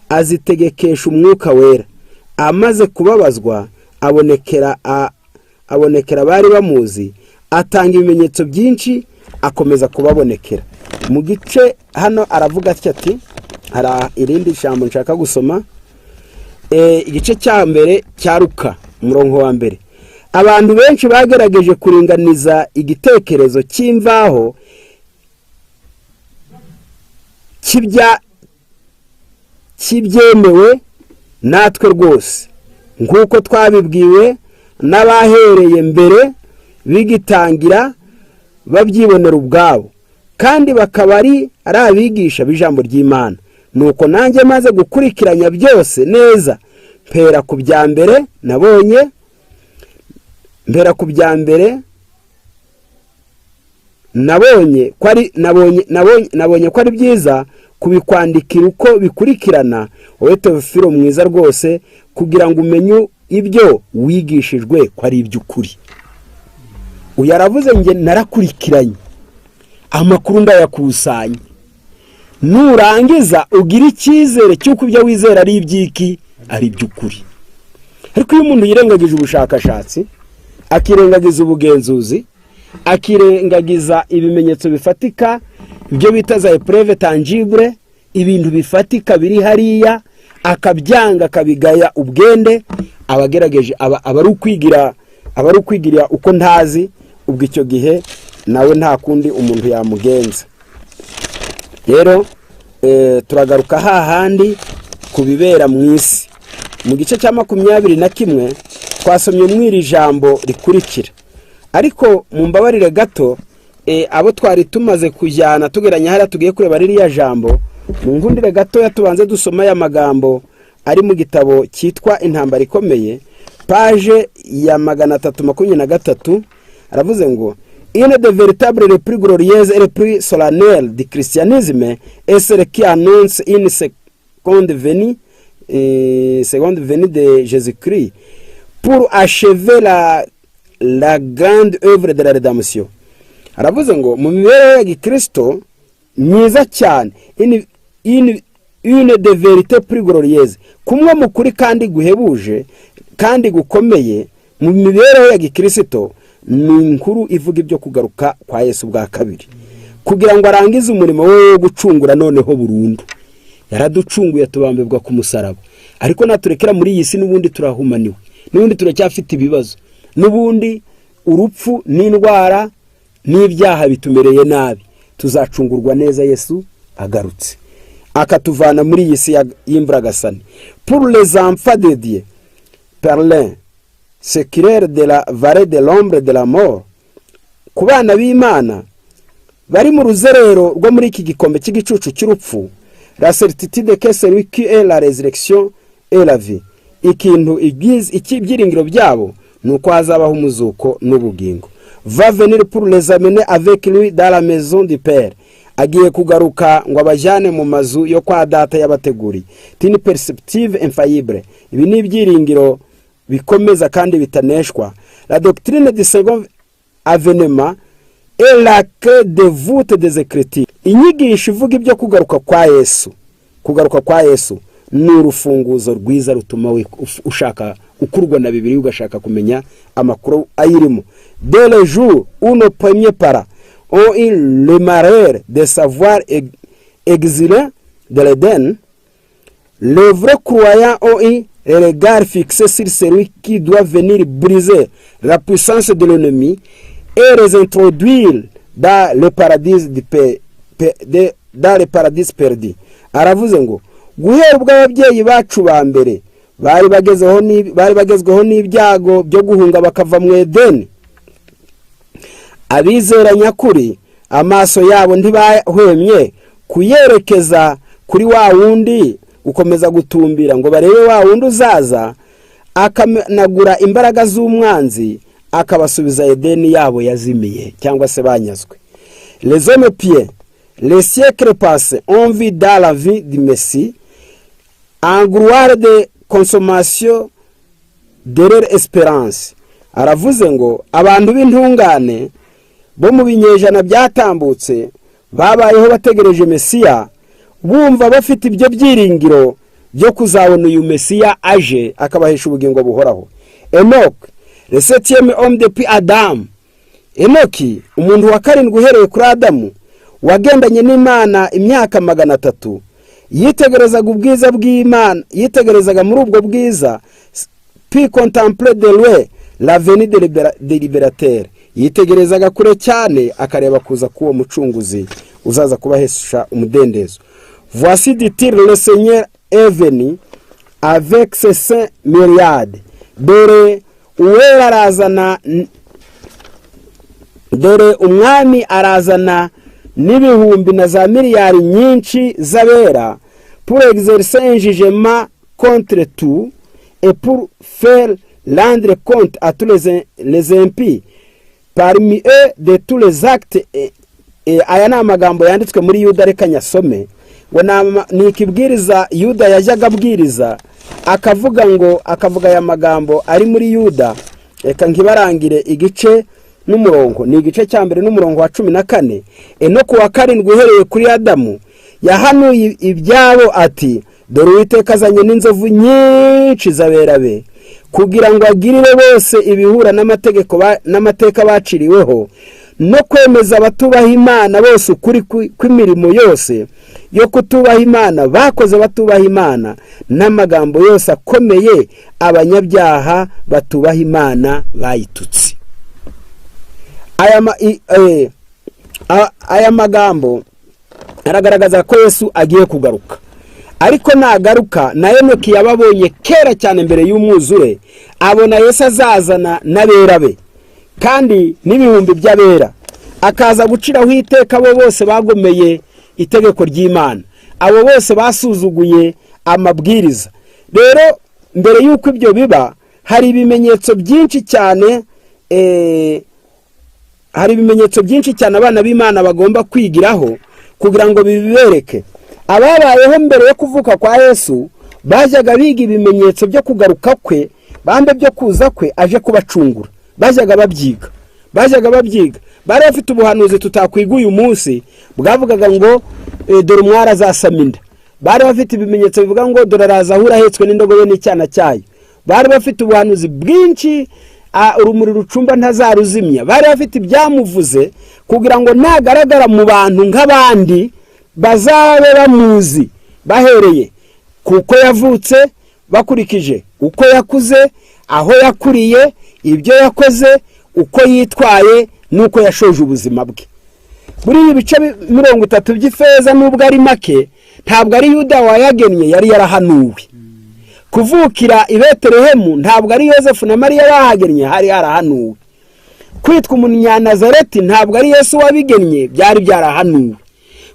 azitegekesha umwuka wera. Amaze kubabazwa, abonekera abari bamuzi, atanga ibimenyetso byinshi, akomeza kubabonekera. Mu gice hano aravuga ati, hari irindi jambo nshaka gusoma, igice cya mbere cya Luka umurongo wa mbere. Abantu benshi bagerageje kuringaniza igitekerezo cy'imvaho kibyemewe natwe rwose, nk'uko twabibwiwe n'abahereye mbere bigitangira babyibonera ubwabo, kandi bakaba ari abigisha b'ijambo ry'Imana. Nuko nanjye maze gukurikiranya byose neza, mpera ku bya mbere nabonye ko ari byiza kubikwandikira uko bikurikirana, wowe Teofilo mwiza rwose, kugira ngo umenye ibyo wigishijwe ko ari iby'ukuri. uyu aravuze nge narakurikiranye amakuru ndayakusanya, nurangiza ugira icyizere cy'uko ibyo wizera ari iby'iki, ari iby'ukuri. ariko iyo umuntu yirengagije ubushakashatsi, akirengagiza ubugenzuzi, akirengagiza ibimenyetso bifatika, ibyo bita za preuve tangible, ibintu bifatika biri hariya, akabyanga akabigaya ubwende, abagerageje abari ukwigira uko ntazi, ubwo icyo gihe nawe nta kundi umuntu yamugenza. rero turagaruka hahandi kubibera mu isi. Mu gice cya 21 twasomye mwiri jambo rikurikira, ariko mu mbabarire gato abo twari tumaze kujyana tugeranya hariya tugiye kureba ririya jambo, mu ngundire gato yatubanze dusoma ya magambo ari mu gitabo cyitwa Intambara Ikomeye, page ya 323. aravuze ngo une de véritable le plus glorieuse et le plus solennel du christianisme est celle qui annonce une seconde venue de Jésus-Christ pour achever la grande œuvre de la rédemption. aravuze ngo mu mibereho ya Gikristo myiza cyane, une de vérité plus glorieuse, kumwe mu kuri kandi guhebuje kandi gukomeye mu mibereho ya Gikristo, ni inkuru ivuga ibyo kugaruka kwa Yesu bwa kabiri, kugira ngo arangize umurimo we wo gucungura noneho burundu. yaraducunguye tubambebwa ku musaraba, ariko naturekera muri iyi si n'ubundi turahumaniwe, n'ubundi turacyafite ibibazo, n'ubundi urupfu n'indwara n'ibyaha bitumereye nabi. tuzacungurwa neza Yesu agarutse akatuvana muri iyi si y'imbragasani. Pour les enfants de Dieu, Perlin séculaire de la vallée de l'ombre de la mort, ku bana b'Imana bari mu ruzerero rwo muri iki gikombe cy'igicucu cy'urupfu, la certitude que celui qui est la résurrection et la vie, ikintu ikibyiringiro byabo nuko hazabaho umuzuko n'ubugingo. Va venir pour les amener avec lui dans la maison du Père, agiye kugaruka ngo abajyane mu mazu yo kwa data y'abateguri. Tini perceptive infaillible, ibi ni ibyiringiro bikomeza kandi bitaneshwa. La doctrine du second avènement est la clé de voûte des Écritures. Inyigisho ivuga ibyo kugaruka kwa Yesu, kugaruka kwa Yesu ni urufunguzo rwiza rutuma ushaka ukurwa na Bibiliya ugashaka kumenya amakuru ayirimo. Dès le jour où nos premiers parents ont eu le malheur de savoir exilés de l'Éden, les vrais croyants ont eu le regard fixé sur celui qui doit venir briser la puissance de l'ennemi et les introduire dans le paradis perdu. aravuze ngo guhera ubwo ababyeyi bacu ba mbere bari bagezweho n'ibyago byo guhunga bakava mu Edeni, abizera nyakuri amaso yabo ntibahwemye kuyerekeza kuri wa wundi ukomeza gutumbira ngo barebe wa wundi uzaza akanagura imbaraga z'umwanzi akabasubiza Edeni yabo yazimiye cyangwa se banyazwe. Les hommes pieux, les siècles passés ont vu dans la vie du Messie en gloire de consommation de leur espérance. aravuze ngo abantu b'intungane bo mu binyejana byatambutse babayeho bategereje Mesiya, bumva bafite ibyo byiringiro byo kuzabona uyu Mesiya aje akabahesha ubugingo buhoraho. Enoch, le 7e homme depuis Adam, Enoki umuntu wa karindwi uhereye kuri Adamu, wagendanye n'Imana imyaka 300, yitegerezaga ubwiza bw'Imana, yitegerezaga muri ubwo bwiza, puis contempler de loin la venue de libérateur, yitegerezaga kure cyane akareba kuza k'uwo mucunguzi uzaza kubahesha umudendezo. Voici dit-il, le Seigneur est venu avec ses saints myriades. Dore uwera arazana, dore umwami arazana n'ibihumbi na za miliyari nyinshi z'abera, pour exercer un jugement contre tout et pour faire rendre compte à tous les impies parmi eux de tous les actes aya ni amagambo yanditswe muri Yuda, reka nyasome. Ngo ni ikibwiriza Yuda yajyaga abwiriza, akavuga aya magambo ari muri Yuda. Reka nkibarangire igice n'umurongo, ni igice cya mbere n'umurongo wa 14. No ku wa 7 uhereye kuri Adamu yahanuye ibyabo ati, dore Uwiteka azanye n'inzovu nyinshi z'aberabe, kugira ngo agirire bose ibihura n'amateka baciriweho, no kwemeza abatubaha Imana bose ukuri kw'imirimo yose yo kutubaha Imana bakoze batubaha Imana, n'amagambo yose akomeye abanyabyaha batubaha Imana bayitutse. Aya magambo aragaragaza ko Yesu agiye kugaruka, ariko nagaruka na Enoki yababonye kera cyane mbere y'umwuzure, abona Yesu azazana n'abera be kandi n'ibihumbi by'abera, akaza guciraho iteka abo bose bagomeye itegeko ry'Imana, abo bose basuzuguye amabwiriza. Rero mbere y'uko ibyo biba, hari ibimenyetso byinshi cyane abana b'Imana bagomba kwigiraho kugira ngo bibereke. Ababayeho mbere yo kuvuka kwa Yesu bajyaga biga ibimenyetso byo kugaruka kwe, bambe byo kuza kwe aje kubacungura, bajyaga babyiga. Bari bafite ubuhanuzi tutakwiga uyu munsi bwavugaga ngo dore umwara azasama inda. Bari bafite ibimenyetso bivuga ngo dore araza ahura ahetswe n'indogobe n'icyana cyayo. Bari bafite ubuhanuzi bwinshi, urumuri rucumba ntazaruzimya. Bari bafite ibyamuvuze kugira ngo nagaragara mu bantu nk'abandi bazabe bamuzi, bahereye kuko yavutse, bakurikije uko yakuze, aho yakuriye, ibyo yakoze, uko yitwaye, nuko yashoje ubuzima bwe. Muri ibice 30 by'ifeza nubwo ari make, ntabwo ari Yuda wayagennye, yari yarahanuwe. Kuvukira i Betelehemu ntabwo ari Yosefu na Mariya bahagennye, hari yarahanuwe. Kwitwa umunyanazareti ntabwo ari Yesu wabigennye, byari byarahanuwe.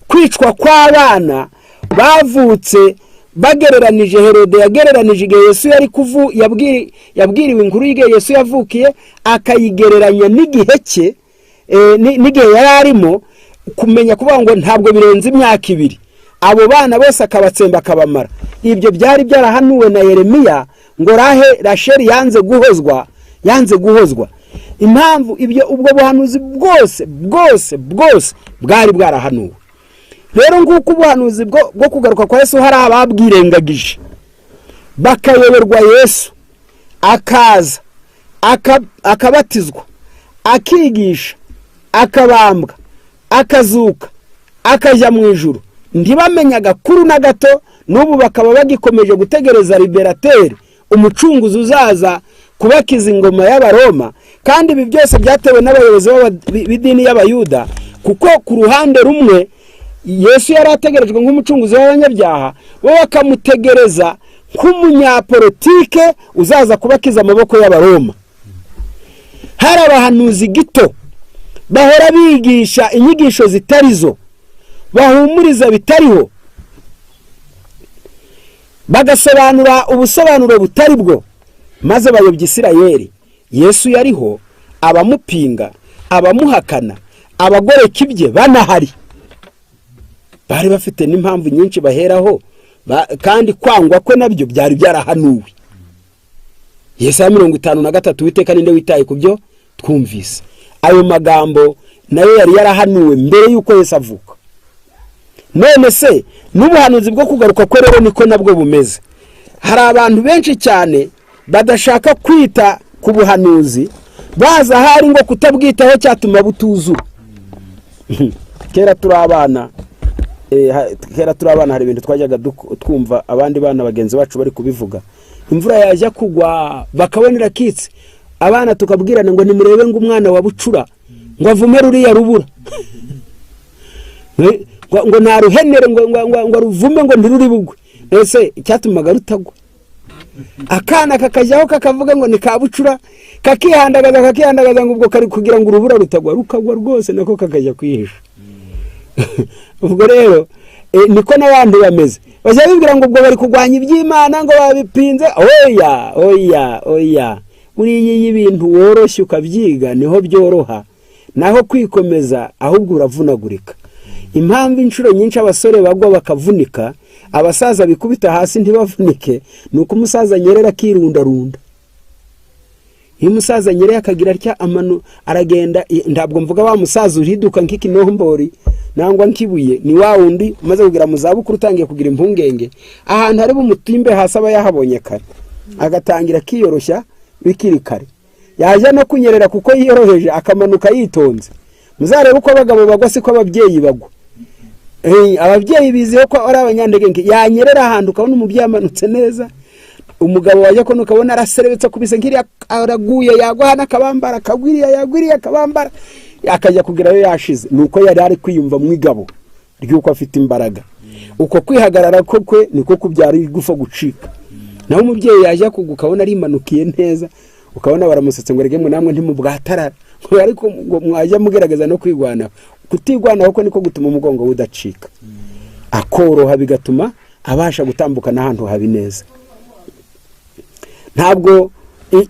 Kwicwa kw'abana bavutse bagereranije, Herode yagereranije igihe Yesu yari yabwiriwe inkuru y'igihe Yesu yavukiye, akayigereranya n'igihe cye, n'igihe yari arimo, kumenya kuvuga ngo ntabwo birenze imyaka 2. Abo bana bose akabatsemba akabamara. Ibyo byari byarahanuwe na Yeremiya ngo Rasheli yanze guhozwa. Impamvu ibyo ubwo buhanuzi bwose bwari bwarahanuwe. Rero nguko ubuhanuzi bwo kugaruka kwa Yesu hari ababwirengagije, bakayoberwa Yesu, akaza akabatizwa, akigisha, akabambwa, akazuka, akajya mu ijuru, ntibamenyaga kuri na gato. N'ubu bakaba bagikomeje gutegereza Liberateur, umucunguzi uzaza kubakiza ingoma y'Abaroma. Kandi ibi byose byatewe n'abayobozi b'idini y'Abayuda, kuko ku ruhande rumwe Yesu yari ategerejwe nk'umucunguzi w'abanyabyaha, bo bakamutegereza nk'umunyapolitike uzaza kubakiza amaboko y'Abaroma. Hari abahanuzi gito bahora bigisha inyigisho zitarizo, bahumuriza bitariho, bagasobanura ubusobanuro butari bwo, maze bayobya Isirayeli. Yesu yariho, abamupinga, abamuhakana, abagoreka ibye banahari. Bari bafite n'impamvu nyinshi baheraho, kandi kwangwa kwe nabyo byari byarahanuwe. Yesaya 53 Uwiteka ninde witaye kubyo twumvise. Ayo magambo nayo yari yarahanuwe mbere yuko Yesu avuka. None se n'ubuhanuzi bwo kugaruka kwe rero niko nabwo bumeze. Hari abantu benshi cyane badashaka kwita ku buhanuzi, baza hari ngo kutabwitaho cyatuma butuzura. Kera turi abana hari ibintu twajyaga twumva abandi bana bagenzi bacu bari kubivuga. Imvura yajya kugwa bakabonera kitse, abana tukabwirana ngo nimurebe ngo umwana wa bucura ngo avume ruriya rubura, ngo naruhenere ngo ruvume ngo ntiruri bugwe. Ese icyatumaga rutagwa? Akana kakajyaho kakavuga ngo ni kabucura, kakihandagaza ngo ubwo kari kugira ngo urubura rutagwa, rukagwa rwose nako kakajya kwihisha. Ubwo rero niko n'abantu bameze, bajya bibwira ngo ubwo bari kugwanya iby'Imana ngo babipinze. Oya buriya y'ibintu woroshye ukabyiga niho byoroha. naho kwikomeza ahubwo uravunagurika. Impamvu inshuro nyinshi abasore bagwa bakavunika, abasaza bikubita hasi ntibavunike, nuko umusaza nyerera kirundarunda. Iyo umusaza nyerera akagira atya amano aragenda, ntabwo mvuga wa musaza uriduka nk'ikinombori nangwa nkibuye, ni wa wundi umaze kugira mu zabukuru utangiye kugira impungenge, ahantu hari bumutimbe hasi aba yahabonye kare, agatangira kiyoroshya bikiri kare, yaje no kunyerera kuko yiyoroheje akamanuka yitonze. Muzarebe uko abagabo bagwa siko ababyeyi bagwa. Ababyeyi biziho ko ari abanyandege, yanyerera ahantu ukabona umubyeyi amanutse neza, umugabo waje ko nukabona araserebetse kubise nkiri araguye, yagwa hana kabambara yagwiriye akabambara akajya kugerayo yashize. Nuko yari ari kwiyumva mwigabo ryuko afite imbaraga. Uko kwihagarara kwe niko kubyara igufa gucika. Naho umubyeyi yaje kugukabona ari imanukiye neza, ukabona baramusetse ngo rege mu namwe ntimubwatarara, ariko ngo mwajya mugerageza no kwigwana. Kutigwana uko niko gutuma umugongo udacika, akoroha bigatuma abasha gutambuka n'ahantu habi neza. Ntabwo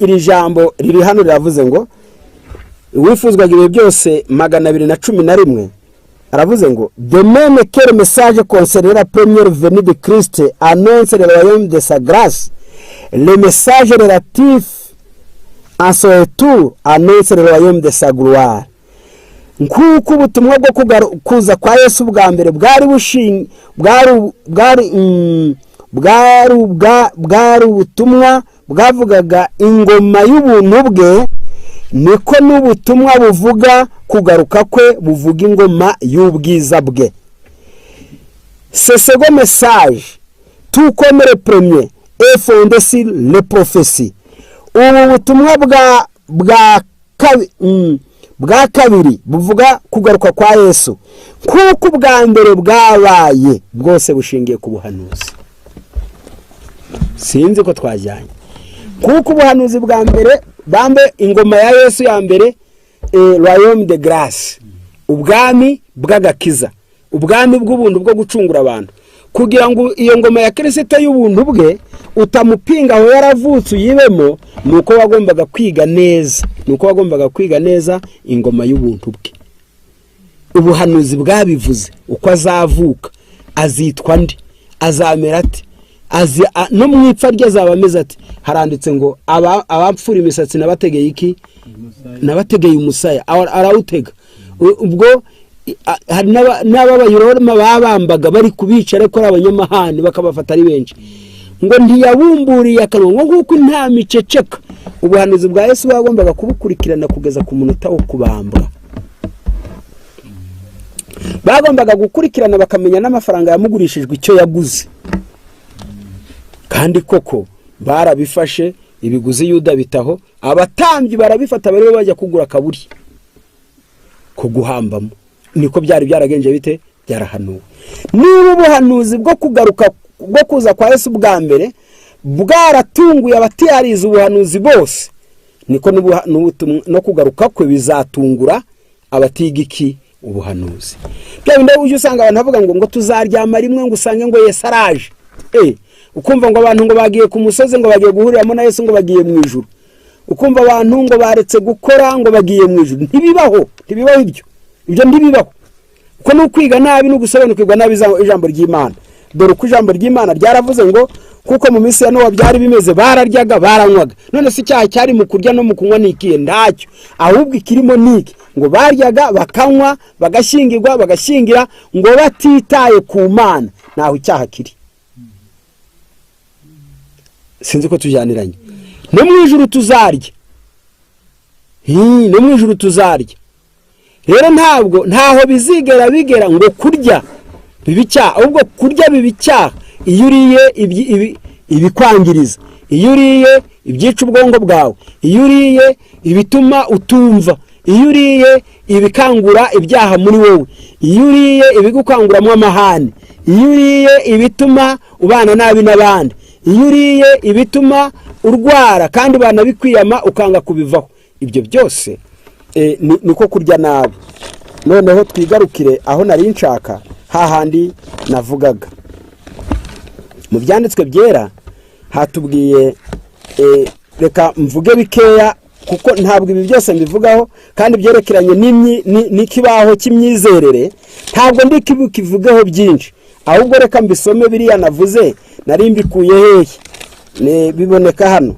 iri jambo riri hano riravuze ngo wifuzwaga ibihe byose 211, aravuze ngo de même que le message concernant la première venue de Christ annonce le royaume de sa grâce, le message relatif à son retour annonce le royaume de sa gloire. Nkuko ubutumwa bwo kuza kwa Yesu bwa mbere bwari ubutumwa bwavugaga ingoma y'ubuntu bwe, niko n'ubutumwa buvuga kugaruka kwe buvuga ingoma y'ubwiza bwe. Ce second message, tout comme le premier, est fondé sur les prophéties. Ubu butumwa bwa kabiri buvuga kugaruka kwa Yesu, kuko bwa mbere bwabaye bwose bushingiye ku buhanuzi. Sinzi ko twajyanye, kuko ubuhanuzi bwa mbere bambe ingoma ya Yesu ya mbere, royaume de grâce, ubwami bw'agakiza, ubwami bw'ubuntu bwo gucungura abantu. Kugira ngo iyo ngoma ya Kristo y'ubuntu bwe utamupinga aho yaravutse uyibemo, nuko wagombaga kwiga neza, ingoma y'ubuntu bwe. Ubuhanuzi bwabivuze uko azavuka, azitwa ndi, azamera ati, no mwipfa rye azabameze ati. Haranditse ngo abapfura imisatsi nabategeye iki? Nabategeye umusaya, arawutega. Ubwo hari n'ababayiroma babambaga bari kubica, ariko abanyamahane bakabafata ari benshi, ngo ntiyabumburiye akanwa nk'uko nta miceceka. Ubuhanuzi bwa Yesu bagombaga kubukurikirana kugeza ku munota wo kubambwa. Bagombaga gukurikirana bakamenya n'amafaranga yamugurishijwe icyo yaguze. Kandi koko barabifashe, ibiguzi Yuda bitaho, abatambyi barabifata bari bajya kugura kaburi ko guhambamo. Niko byari byaragenje bite, byarahanuwe. Niba ubuhanuzi bwo kugaruka bwo kuza kwa Yesu bwa mbere bwaratunguye abatiyariza ubuhanuzi bose, niko no kugaruka kwe bizatungura abatigiki ubuhanuzi. Bya bindi uje usanga abantu bavuga ngo tuzaryama rimwe, ngo usange ngo Yesu araje. Ukumva ngo abantu ngo bagiye ku musozi, ngo bagiye guhuriramo na Yesu, ngo bagiye mu ijuru. Ukumva abantu ngo baretse gukora, ngo bagiye mu ijuru. Ntibibaho ibyo ntibibaho. Uko no kwiga nabi no gusobanukirwa nabi ijambo ry'Imana. Dore uko ijambo ry'Imana ryaravuze ngo kuko mu minsi ya Nowa byari bimeze, bararyaga baranywaga. None se icyaha cyari mu kurya no mu kunywa nikiye? Ndacyo. Ahubwo ikirimo niki, ngo baryaga bakanywa bagashingirwa bagashingira, ngo batitaye ku Mana, naho icyaha kiri. Sinzi ko tujyaniranye. No mu ijuru tuzarya. No mu ijuru tuzarya. Rero ntaho bizigera bigera ngo kurya bibicyaha, ahubwo kurya bibicyaha iyo uriye ibikwangiriza, iyo uriye ibyica ubwongo bwawe, iyo uriye ibituma utumva, iyo uriye ibikangura ibyaha muri wowe, iyo uriye ibigukanguramo amahane, iyo uriye ibituma ubana nabi n'abandi, iyo uriye ibituma urwara kandi banabikwiyama ukanga kubivaho. Ibyo byose niko kurya nabi. Noneho twigarukire aho nari nshaka, hahandi navugaga. Mu byanditswe byera hatubwiye, reka mvuge bikeya kuko ntabwo ibi byose mbivugaho kandi byerekeranye n'ikibaho cy'imyizerere, ntabwo ndi kivugaho byinshi, ahubwo reka mbisome biriya navuze nari mbikuye hehe, biboneka hano.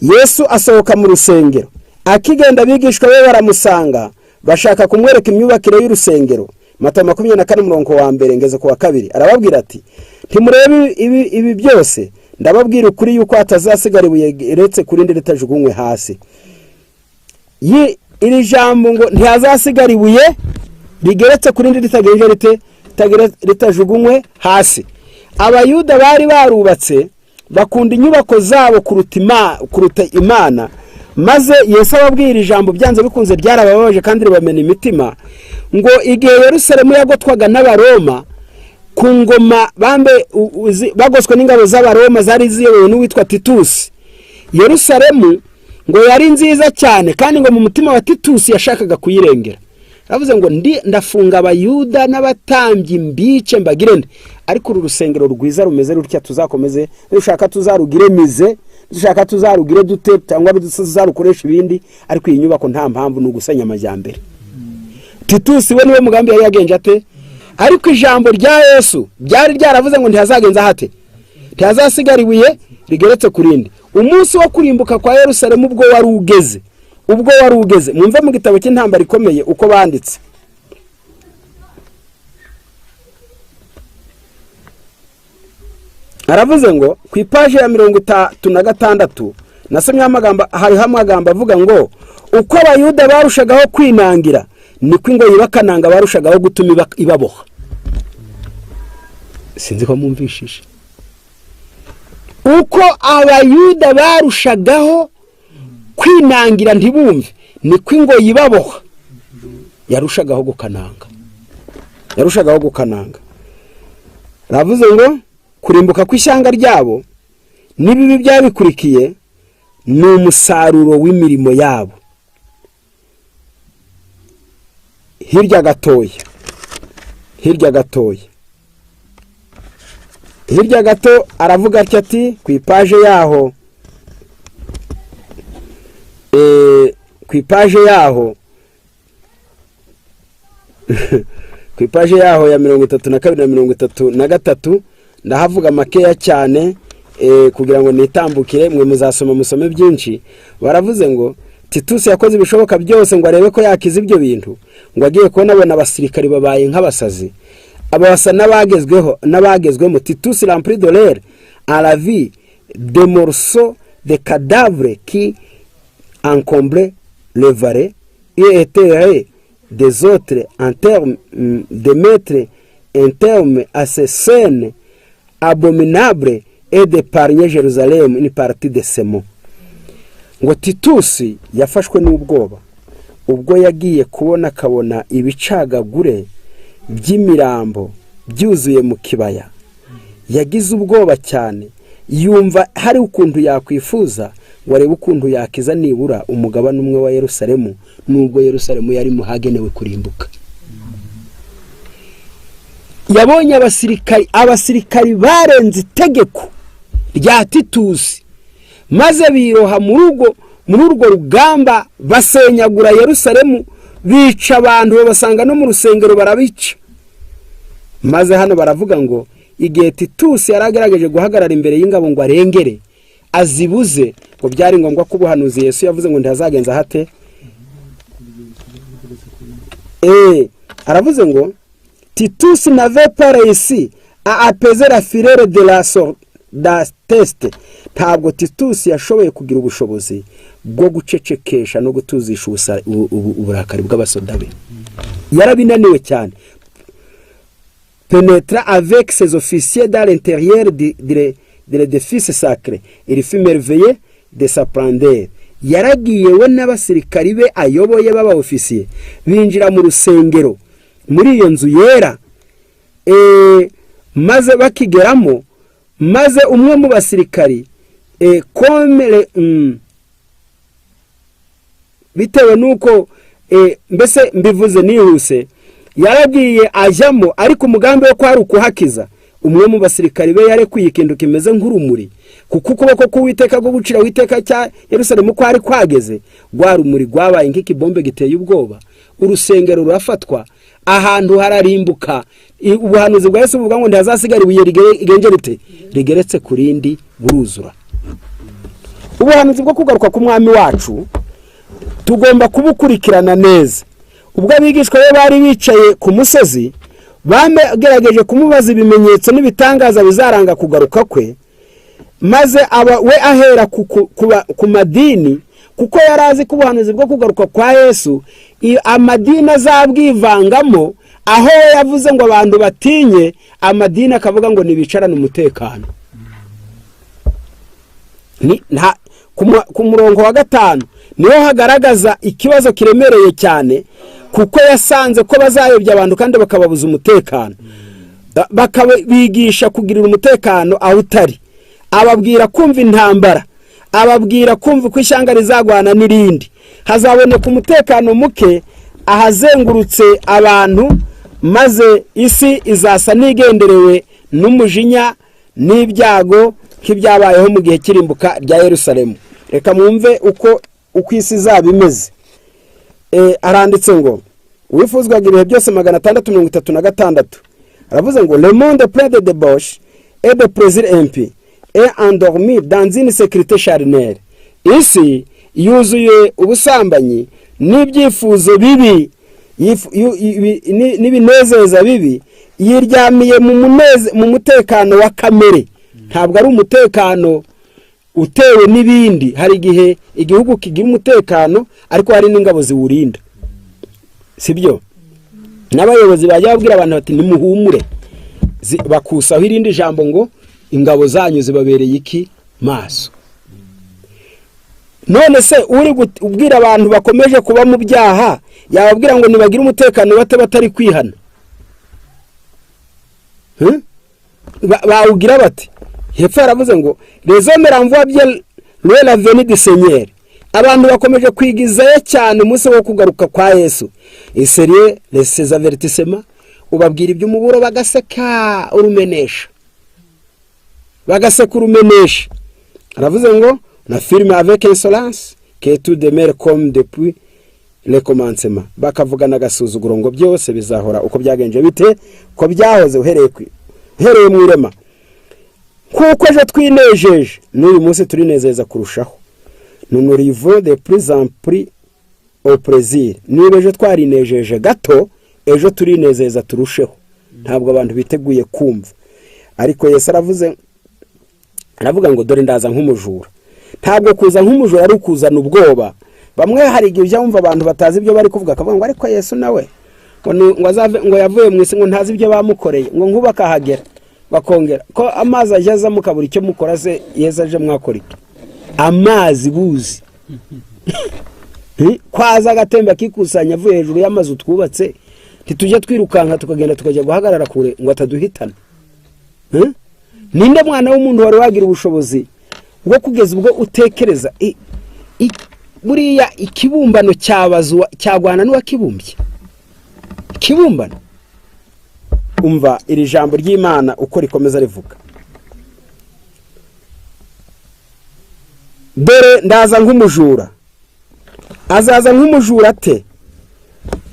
Yesu asohoka mu rusengero, akigenda abigishwa be baramusanga bashaka kumwereka imyubakire y'urusengero. Matayo 24:1 ngeze ku wa 2 arababwira ati, ntimurebe ibi byose, ndababwira ukuri yuko hatazasigara ibuye retse kurindi ritajugunywe hasi. Iri jambo ngo ntihazasigara ibuye rigeretse kurindi ritajugunywe hasi. Abayuda bari barubatse bakunda inyubako zabo kuruta Imana, maze Yesu ababwira ijambo byanze bikunze ryarababaje kandi ribamena imitima, ngo igihe Yerusalemu yagotwaga n'Abaroma ku ngoma bagoswe n'ingabo z'Abaroma zari ziyobowe n'uwitwa Titusi, Yerusalemu ngo yari nziza cyane kandi ngo mu mutima wa Titusi yashakaga kuyirengera. Aravuze ngo ndafunga Abayuda n'abatambyi mbice mbagirende, ariko uru rusengero rwiza rumeze rutya tuzakomeze, dushaka tuzarugire mize, dushaka tuzarugire dute cyangwa tuzarukoresha ibindi, ariko iyi nyubako nta mpamvu no gusenya amajyambere. Titusi we niwe mugambi yari yagenje ate, ariko ijambo rya Yesu byari ryaravuze ngo ntihazagenza hate, ntihazasigara ibuye rigeretse kurindi. Umunsi wo kurimbuka kwa Yerusalemu ubwo wari ugeze, mwumve mu gitabo cy'intambara ikomeye uko banditse. Aravuze ngo ku ipaje ya 36 nasomye hariho amagambo avuga ngo uko Abayuda barushagaho kwinangira niko ingo yibakananga barushagaho gutuma ibaboha. Sinzi ko mwumvishije. Uko Abayuda barushagaho kwinangira ntibumve niko ingo yibaboha yarushagaho gukananga. Ravuze ngo kurimbuka kw'ishyanga ryabo n'ibibi byabikurikiye ni umusaruro w'imirimo yabo. Hirya gato aravuga ati ku ipaje yaho ku ipaje yaho ya 32 na 33 ndahavuga makeya cyane kugira ngo nitambukire mwe muzasoma musome byinshi. Baravuze ngo Titusi yakoze ibishoboka byose ngo arebe ko yakiza ibyo bintu, ngo agiye kubona abona abasirikari babaye nk'abasazi, abasa n'abagezwemo. Titusi rempli de l'air à la vie des morceaux de cadavres qui encombraient le valet et étaient des autres en termes de mettre un terme à ces scènes abominables et d'épargner Jérusalem une partie de ces mots. Ngo Titusi yafashwe n'ubwoba ubwo yagiye kabona ibicagagure by'imirambo byuzuye mu kibaya. Yagize ubwoba cyane, yumva hari ukuntu yakwifuza ngo arebe ukuntu yakiza nibura umugabane umwe wa Yerusalemu, nubwo Yerusalemu yari muhagenewe kurimbuka. Yabonye abasirikari barenze itegeko rya Titusi, maze biroha muri urwo rugamba basenyagura Yerusalemu, bica abantu babasanga no mu rusengero barabica. Maze hano baravuga ngo igihe Titusi yaragerageje guhagarara imbere y'ingabo ngo arengere azibuze, ngo byari ngombwa ko ubuhanuzi Yesu yavuze ngo ntihazagenza hate. Aravuze ngo Titus n'avait pas réussi à apaiser la fureur de la teste. Ntabwo Titus yashoboye kugira ubushobozi bwo gucecekesha no gutuzisha uburakari bw'abasoda be. Yarabinaniwe cyane. Pénétra avec ses officiers dans l'intérieur de l'édifice sacré. Il fut merveilleux de sa splendeur. Yaragiye we n'abasirikari be ayoboye baba officier binjira mu rusengero muri iyo nzu yera, maze bakigeramo, maze umwe mu basirikari komere bitewe nuko mbese mbivuze nihuse, yaragiye ajyamo ariko umugambi wo kwari ukuhakiza umwe mu basirikari be yarekuye ikintu kimeze nk'urumuri, kuko ukuboko k'Uwiteka bwo gucira Uwiteka cya Yerusalemu ko ari kwageze, rwa rumuri rwabaye nk'ikibombe giteye ubwoba, urusengero rurafatwa, ahantu hararimbuka. Ubuhanuzi bwa Yesu buvuga ngo ntihazasigara ibuye rigeretse ku rindi buruzura. Ubuhanuzi bwo kugaruka k'umwami wacu tugomba kubukurikirana neza. Ubwo abigishwa be bari bicaye ku musozi, bagerageje kumubaza ibimenyetso n'ibitangaza bizaranga kugaruka kwe, maze we ahera ku madini, kuko yari azi ko ubuhanuzi bwo kugaruka kwa Yesu amadini azabwivangamo, aho we yavuze ngo abantu batinye amadini, akavuga ngo nibicarane umutekano. Ku murongo wa 5 niho hagaragaza ikibazo kiremereye cyane, kuko yasanze ko bazayobya abantu kandi bakababuza umutekano, bakabigisha kugirira umutekano aho utari, ababwira kumva intambara, ababwira kumva ko ishyanga rizagwana n'irindi, hazaboneka umutekano muke ahazengurutse abantu, maze isi izasa n'igenderewe n'umujinya n'ibyago nk'ibyabayeho mu gihe cy'irimbuka rya Yerusalemu. Reka mwumve uko isi izaba imeze. Aranditse ngo wifuzwaga ibihe byose 636, aravuze ngo le monde plein de débauche et de plaisir impie et endormi dans une sécurité charnelle. Isi yuzuye ubusambanyi n'ibyifuzo bibi n'ibinezeza bibi, yiryamiye mu mutekano wa kamere. Ntabwo ari umutekano utewe n'ibindi. Hari igihe igihugu kigira umutekano ariko hari n'ingabo ziwurinda, sibyo? N'abayobozi bajya babwira abantu bati nimuhumure, bakusaho irindi jambo ngo ingabo zanyu zibabereye iki maso. None se uri ubwira abantu bakomeje kuba mu byaha yababwira ngo nibagira umutekano batari kwihana? Bawugira bati hepfo aravuze ngo les hommes renvoient bien la venue du Seigneur. Abantu bakomeje kwigizayo cyane umunsi wo kugaruka kwa Yesu. Sérieux les avertissements, ubabwira iby'umuburo bagaseka urumenesha, aravuze ngo na firme avec insolence que tout demeure comme depuis le commencement. Bakavugana agasuzuguro ngo byose bizahora uko byagenje bite, ko byahoze uhereye mu irema. Kuko je twinejeje n'uyu munsi turinezeza kurushaho. Nous arrivons de plus en plus au plaisir. Niba ejo twarinejeje gato, ejo turinezeza turusheho. Ntabwo abantu biteguye kumva. Ariko Yesu aravuga ngo dore ndaza nk'umujura. Ntabwo kuza nk'umujura ari kuzana ubwoba. Bamwe hari igihe byumva abantu batazi ibyo bari kuvuga, akavuga ngo ariko Yesu nawe ngo yavuye mu isi ngo ntazi ibyo bamukoreye, ngo nkuba kahagera bakongera ko amazi ajaza mukabura icyo mukora se Yesu aje mwakora iki? Amazi buzi kwaza agatemba kikusanya avuye hejuru y'amazi twubatse, titujya twirukanka tukagenda tukajya guhagarara kure ngo ataduhitana. Ninde mwana w'umuntu wari wagira ubushobozi bwo kugeza ubwo utekereza buriya ikibumbano cyabazwa cyagwana n'uwakibumbye? Ikibumbano, umva iri jambo ry'Imana uko rikomeza rivuga. Dore ndaza nk'umujura. Azaza nk'umujura te?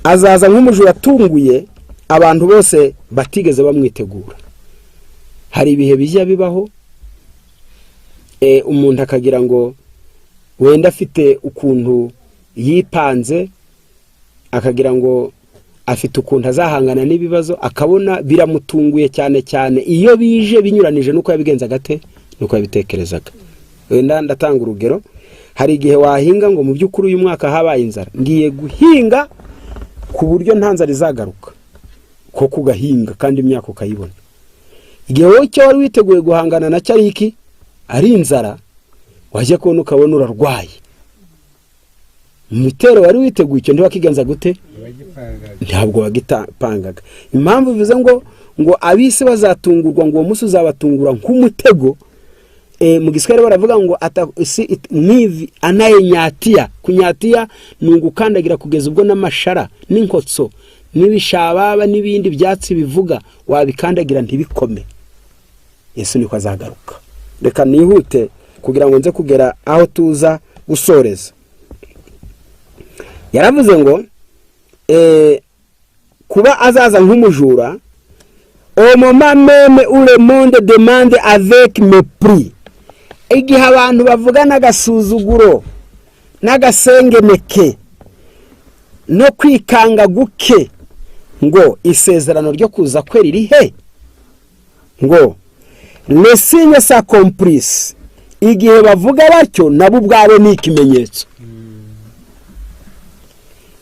Azaza nk'umujura atunguye abantu bose batigeze bamwitegura. Hari ibihe bijya bibaho umuntu akagira ngo wenda afite ukuntu yipanze, akagira ngo afite ukuntu azahangana n'ibibazo, akabona biramutunguye cyane iyo bije binyuranije nuko yabigenza gate, nuko yabitekerezaga. Wenda ndatanga urugero, hari igihe wahinga ngo mu by'ukuri uyu mwaka habaye inzara, ngiye guhinga ku buryo nta nzara izagaruka, ko kugahinga kandi imyaka ukayibona. Igihe wowe cyo wari witeguye guhangana na cyariki ari inzara, waje kubona ukabona urarwaye. Mutero wari witeguye icyo ntiwakigenza gute? Ntabwo wagipangaga. Impamvu bivuze ngo abisi bazatungurwa, ngo uwo musi uzabatungura nk'umutego. Mu Giswahili baravuga ngo mwivi anayenyatia. Kunyatia ni ugukandagira kugeza ubwo n'amashara n'inkotso n'ibishababa n'ibindi byatsi bivuga wabikandagira ntibikome. Yesu niko azagaruka. Reka nihute kugira ngo nze kugera aho tuza gusoreza. Yaravuze ngo kuba azaza nk'umujura, au moment même où le monde demande avec mépris. Igihe abantu bavuga n'agasuzuguro n'agasengeneke no kwikanga guke, ngo isezerano ryo kuza kwe riri he? Ngo le signe s'accomplisse. Igihe bavuga batyo nabo ubwabo ni ikimenyetso.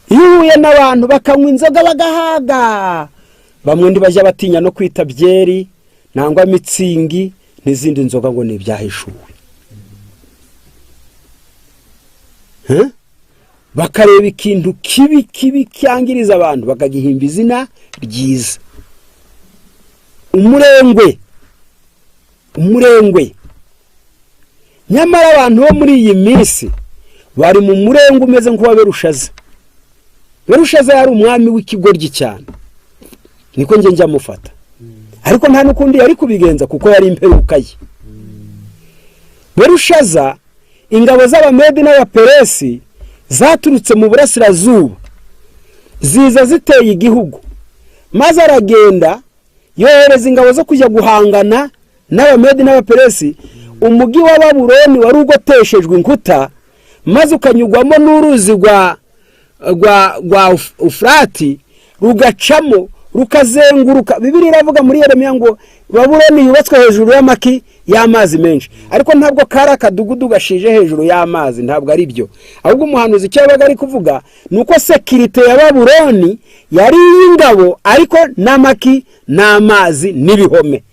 Iyo uhuye n'abantu bakanywa inzoga bagahaga, bamwe ndi bajya batinya no kwita byeri nangwa mitsingi n'izindi nzoga ngo ni ibyahishuwe. Bakareba ikintu kibi cyangiriza abantu bakagihimba izina ryiza. Umurengwe. Nyamara abantu bo muri iyi minsi bari mu murengwe umeze nk'uwa Berushaza. Berushaza yari umwami w'ikigoryi cyane, niko nge njya mufata, ariko nta nukundi yari kubigenza kuko yari imperuka ye. Berushaza, ingabo z'Abamedi n'Abaperesi zaturutse mu burasirazuba ziza ziteye igihugu, maze aragenda yohereza ingabo zo kujya guhangana n'Abamedi n'Abaperesi. Umugi wa Babuloni wari ugoteshejwe inkuta, maze ukanyugwamo n'uruzi rwa Ufurati rugacamo rukazenguruka. Bibiliya iravuga muri Yeremiya ngo Babuloni yubatswe hejuru y'amaki y'amazi menshi, ariko ntabwo kari akadugudu gashije hejuru y'amazi, ntabwo ari byo. Ahubwo umuhanuzi icyo yabaga ari kuvuga nuko sekirite ya Babuloni yari y'ingabo, ariko n'amaki n'amazi n'ibihome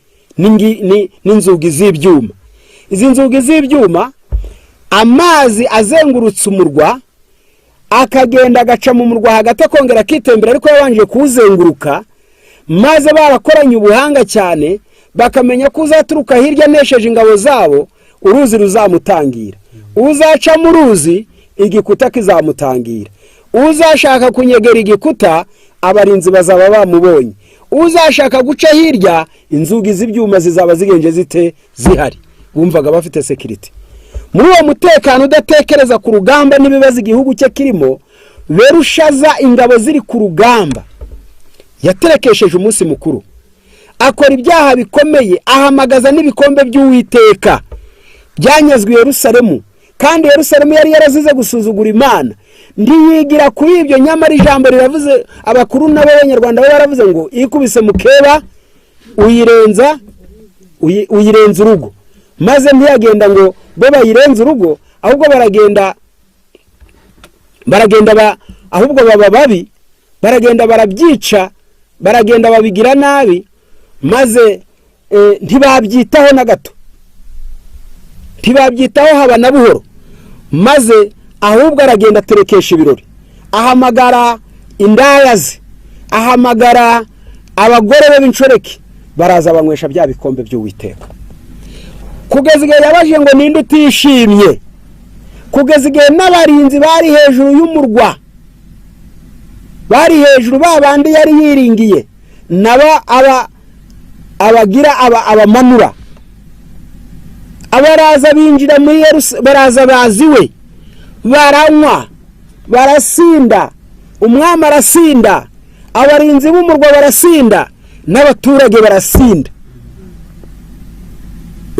n'inzugi z'ibyuma. Izi nzugi z'ibyuma, amazi azengurutse umurwa akagenda agaca mu murwa hagati akongera akitembera, ariko yabanje kuwuzenguruka. Maze barakoranye ubuhanga cyane bakamenya ko uzaturuka hirya nesheje ingabo zabo uruzi ruzamutangira, uzaca mu ruzi igikuta kizamutangira, uzashaka kunyegera igikuta abarinzi bazaba bamubonye, uzashaka guca hirya inzugi z'ibyuma zizaba zigenje zite zihari. Bumvaga bafite security. Muri uwo mutekano udatekereza ku rugamba n'ibibazo igihugu cye kirimo, Berushaza ingabo ziri ku rugamba yaterekesheje umunsi mukuru, akora ibyaha bikomeye, ahamagaza n'ibikombe by'Uwiteka byanyazwe Yerusalemu, kandi Yerusalemu yari yarazize gusuzugura Imana. Ndiyigira kuri ibyo, nyamara ijambo riravuze, abakuru n'abanyarwanda baravuze ngo ikubise mukeba uyirenza urugo. Maze ntiyagenda ngo bo bayirenza urugo, ahubwo baragenda ahubwo baba babi, baragenda barabyica, baragenda babigira nabi, maze ntibabyitaho na gato, ntibabyitaho haba na buhoro. Maze ahubwo aragenda aterekesha ibirori, ahamagara indayazi, ahamagara abagore be b'inshoreke, baraza banywesha bya bikombe by'Uwiteka. Kugeza igihe yabajije ngo ninde utishimye, kugeza igihe n'abarinzi bari hejuru y'umurwa, bari hejuru babandi yari yiringiye, nabo abagira abamanura, abaraza binjira muri Yerusalemu, baraza baziwe, baranywa, barasinda, umwami arasinda, abarinzi b'umurwa barasinda, n'abaturage barasinda.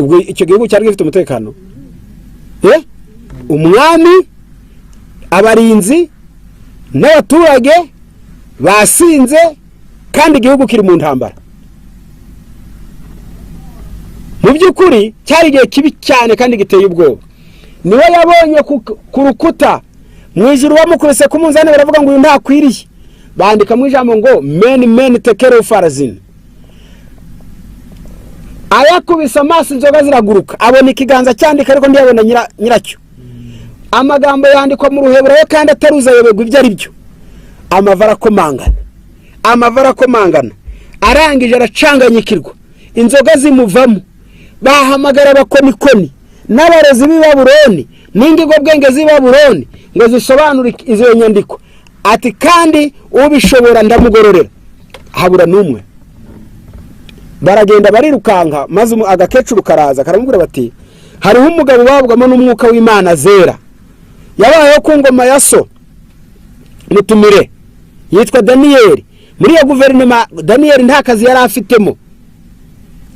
Ubwo icyo gihugu cyari gifite umutekano, umwami, abarinzi n'abaturage basinze, kandi igihugu kiri mu ntambara. Mu by'ukuri cyari igihe kibi cyane kandi giteye ubwoba. Niwe yabonye ku rukuta mu ijuru bamukubise ku munzani, baravuga ngo uyu ntakwiriye. Bandika mu ijambo ngo men tekere ufarazini. Ayakubise amaso inzoga ziraguruka, abona ikiganza cyandika ariko ntiyabona nyiracyo. Amagambo yandikwa mu Ruheburayo kandi ataruza yobegwa ibyo ari byo. Amavara akomangana, arangije aracanganyikirwa, inzoga zimuvamo. Bahamagara abakonikoni n'abarezi b'i Babuloni n'ingigo bwenge z'i Babuloni ngo zisobanure izo nyandiko, ati kandi ubishobora ndamugororera. Habura n'umwe. baragenda barirukanka maze agakecuru karaza karamubwira bati hariho umugabo babwamo n'umwuka w'Imana zera yabayeho ku ngoma ya so mutumire yitwa Daniyeli. Muri iyo guverinoma Daniyeli nta kazi yari afitemo,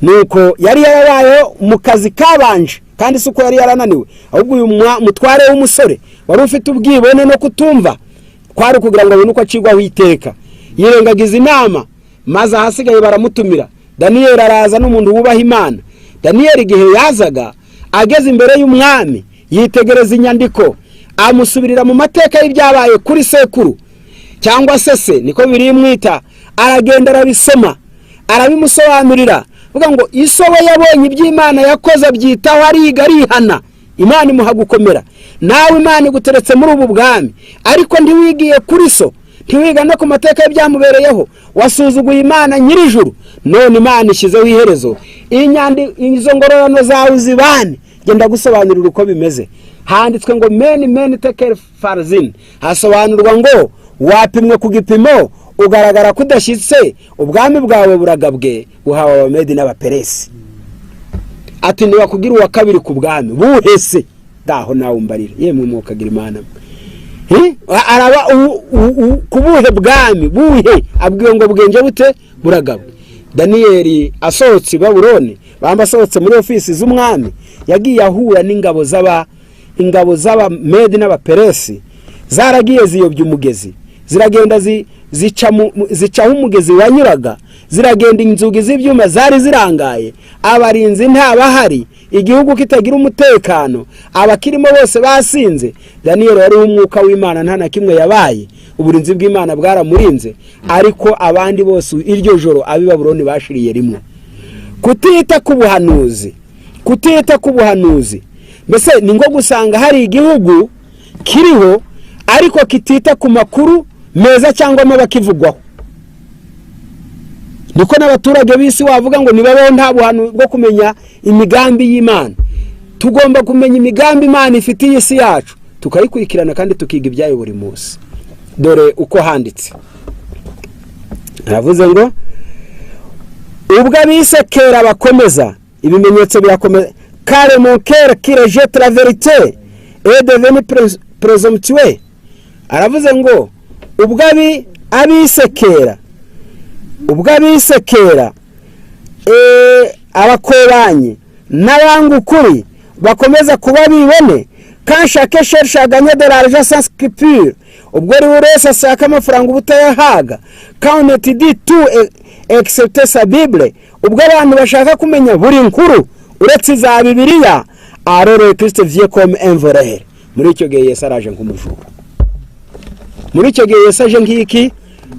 nuko yari yarabayeho mu kazi kabanje kandi suko yari yarananiwe, ahubwo uyu mutware w'umusore wari ufite ubwibone no kutumva kwari kugira ngo abone uko acigwaho iteka, yirengagiza inama maze ahasigaye baramutumira. Daniyeli araza n'umuntu wubaha Imana. Daniyeli igihe yazaga ageze imbere y'umwami yitegereza inyandiko, amusubirira mu mateka y'ibyabaye kuri sekuru cyangwa se niko birimwita, aragenda arabisoma arabimusobanurira, vuga ngo iso we yabonye iby'Imana yakoze byitaho ariga arihana, Imana imuha gukomera. Nawe Imana iguteretse muri ubu bwami, ariko ntiwigiye kuri so, ntiwiga no ku mateka y'ibyamubereyeho, wasuzuguye Imana nyirijuru, none Imana ishyizeho iherezo. Izo ngororano zawe zibane, genda gusobanurira uko bimeze. Handitswe ngo many take farzin, hasobanurwa ngo wapimwe ku gipimo ugaragara kudashyitse, ubwami bwawe buragabwe buhawe Abamedi n'Abaperesi. Ati ni wakugira uwa kabiri ku bwami buhese, daho nawe umbarira yemwe mukagira Imana. Araba kubuhe bwami buhe, abwiye ngo bwenge bute buragabwe. Daniyeli asohotse Babuloni, bambasohotse muri ofisi z'umwami, yagiye ahura n'ingabo z'Abamedi n'Abaperesi, zaragiye ziyobya umugezi, ziragenda zicaho umugezi wanyuraga, ziragenda inzugi z'ibyuma zari zirangaye, abarinzi ntabahari, igihugu kitagira umutekano, abakirimo bose basinze. Daniyeli wari umwuka w'Imana nta na kimwe yabaye, uburinzi bw'Imana bwaramurinze, ariko abandi bose iryo joro abi Babuloni bashiriye rimwe. Kutita ku buhanuzi mbese ni ngo gusanga hari igihugu kiriho ariko kitita ku makuru meza cyangwa amabakivugwaho. Niko n'abaturage b'isi wavuga ngo nibabeho nta buhanuzi bwo kumenya imigambi y'Imana. Tugomba kumenya imigambi Imana ifitiye isi yacu, tukayikurikirana kandi tukiga ibyayo buri munsi. Dore uko handitse, aravuze ngo ubwo abisekera bakomeza ibimenyetso birakomeza, car mon cœur qui rejette la vérité est devenu présomptueux. Aravuze ngo ubwo abisekera abakobanye n'abanga ukuri bakomeza kuba bibone, quand chacun cherche à gagner de l'argent sans scrupule, ubwo ari wese ashaka amafaranga ubutayahaga, quand on te dit tout excepté sa Bible, ubwo abantu bashaka kumenya buri nkuru uretse za Bibiliya, alors le Christ vient comme un voleur. Muri icyo gihe Yesu araje nk'umujura. Muri icyo gihe Yesu aje nk'iki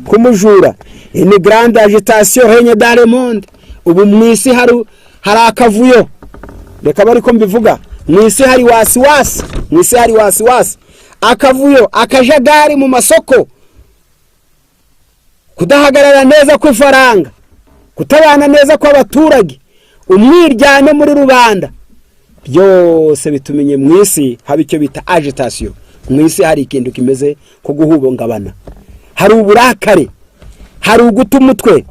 kumujura. Une grande agitation règne dans le monde. Ubu mwisi hari akavuyo, reka bari ko mbivuga, mwisi hari wasiwasi, akavuyo, akajagari mu masoko, kudahagarara neza kw'ifaranga, kutabana neza kw'abaturage, umwiryane muri rubanda, byose bitumenye mwisi haba icyo bita agitation. Mwisi hari ikintu kimeze ko guhubongabana, hari uburakare, hari uguta umutwe.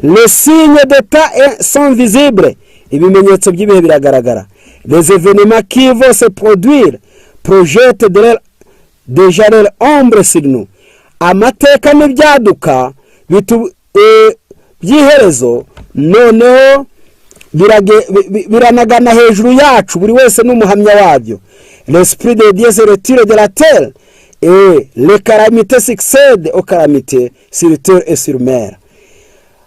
Les signes d'état sont visibles, ibimenyetso by'ibihe biragaragara. Les événements qui vont se produire projettent déjà leur ombre sur nous. Amateka n'ibyaduka by'iherezo noneho biranagana hejuru yacu, buri wese n'umuhamya wabyo. L'esprit de Dieu se retire de la terre et les calamités succèdent aux calamités sur terre et sur mer.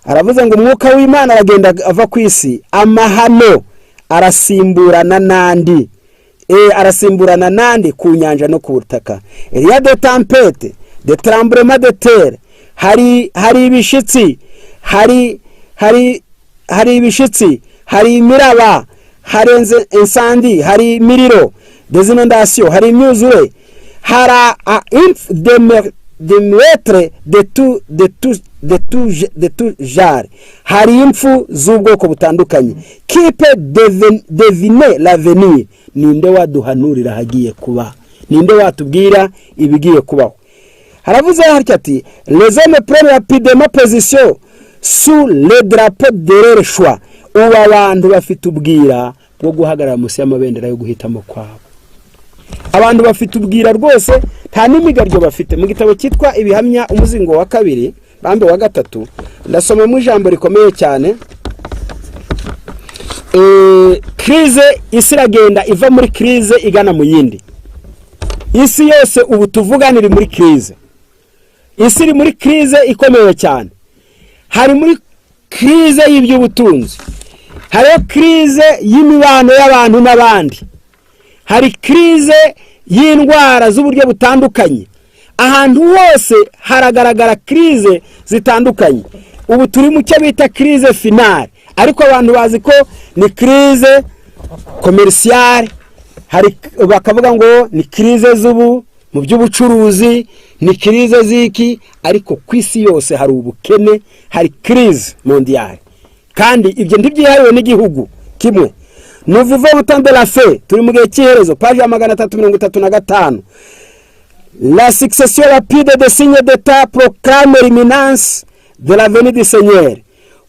Aravuze ngo umwuka w'Imana aragenda ava ku isi, amahano arasimburana nandi ku nyanja no ku butaka. Il y a des tempêtes, des tremblements de terre, hari ibishitsi, hari imiraba, hari insandi, hari imiriro, des inondations, hari imyuzure, hari de meurtre de tout genre, hari impfu z'ubwoko butandukanye. Qui peut deviner l'avenir? Ninde waduhanurira hagiye kuba, ninde watubwira ibigiye kubaho? Haravuze ati les hommes prennent rapidement position sous le drapeau de leur choix. Ubu abantu bafite ubwira bwo guhagarara munsi y'amabendera yo guhitamo kwabo. Abantu bafite ubwira rwose nta n'imigaryo bafite. Mu gitabo cyitwa Ibihamya umuzingo wa 2 bambe wa 3 ndasoma mu ijambo rikomeye cyane. Krize isi iragenda iva muri krize igana mu yindi. Isi yose ubu tuvuganira muri krize. Isi iri muri krize ikomeye cyane. Hari muri krize y'iby'ubutunzi, hari krize y'imibano y'abantu n'abandi, hari krize y'indwara z'uburyo butandukanye. Ahantu hose haragaragara krize zitandukanye. Ubu turi mu cyo bita krize finale, ariko abantu bazi ko ni krize commerciale, hari bakavuga ngo ni krize z'ubu mu by'ubucuruzi, ni krize ziki, ariko kwisi yose hari ubukene, hari krize mondiale. Kandi ibyo ntibyihariwe n'igihugu kimwe. Nous vivons au temps de la fin, turi mu gihe cy'iherezo, page ya 335. La succession rapide des signes d'état proclame l'imminence de la venue du Seigneur.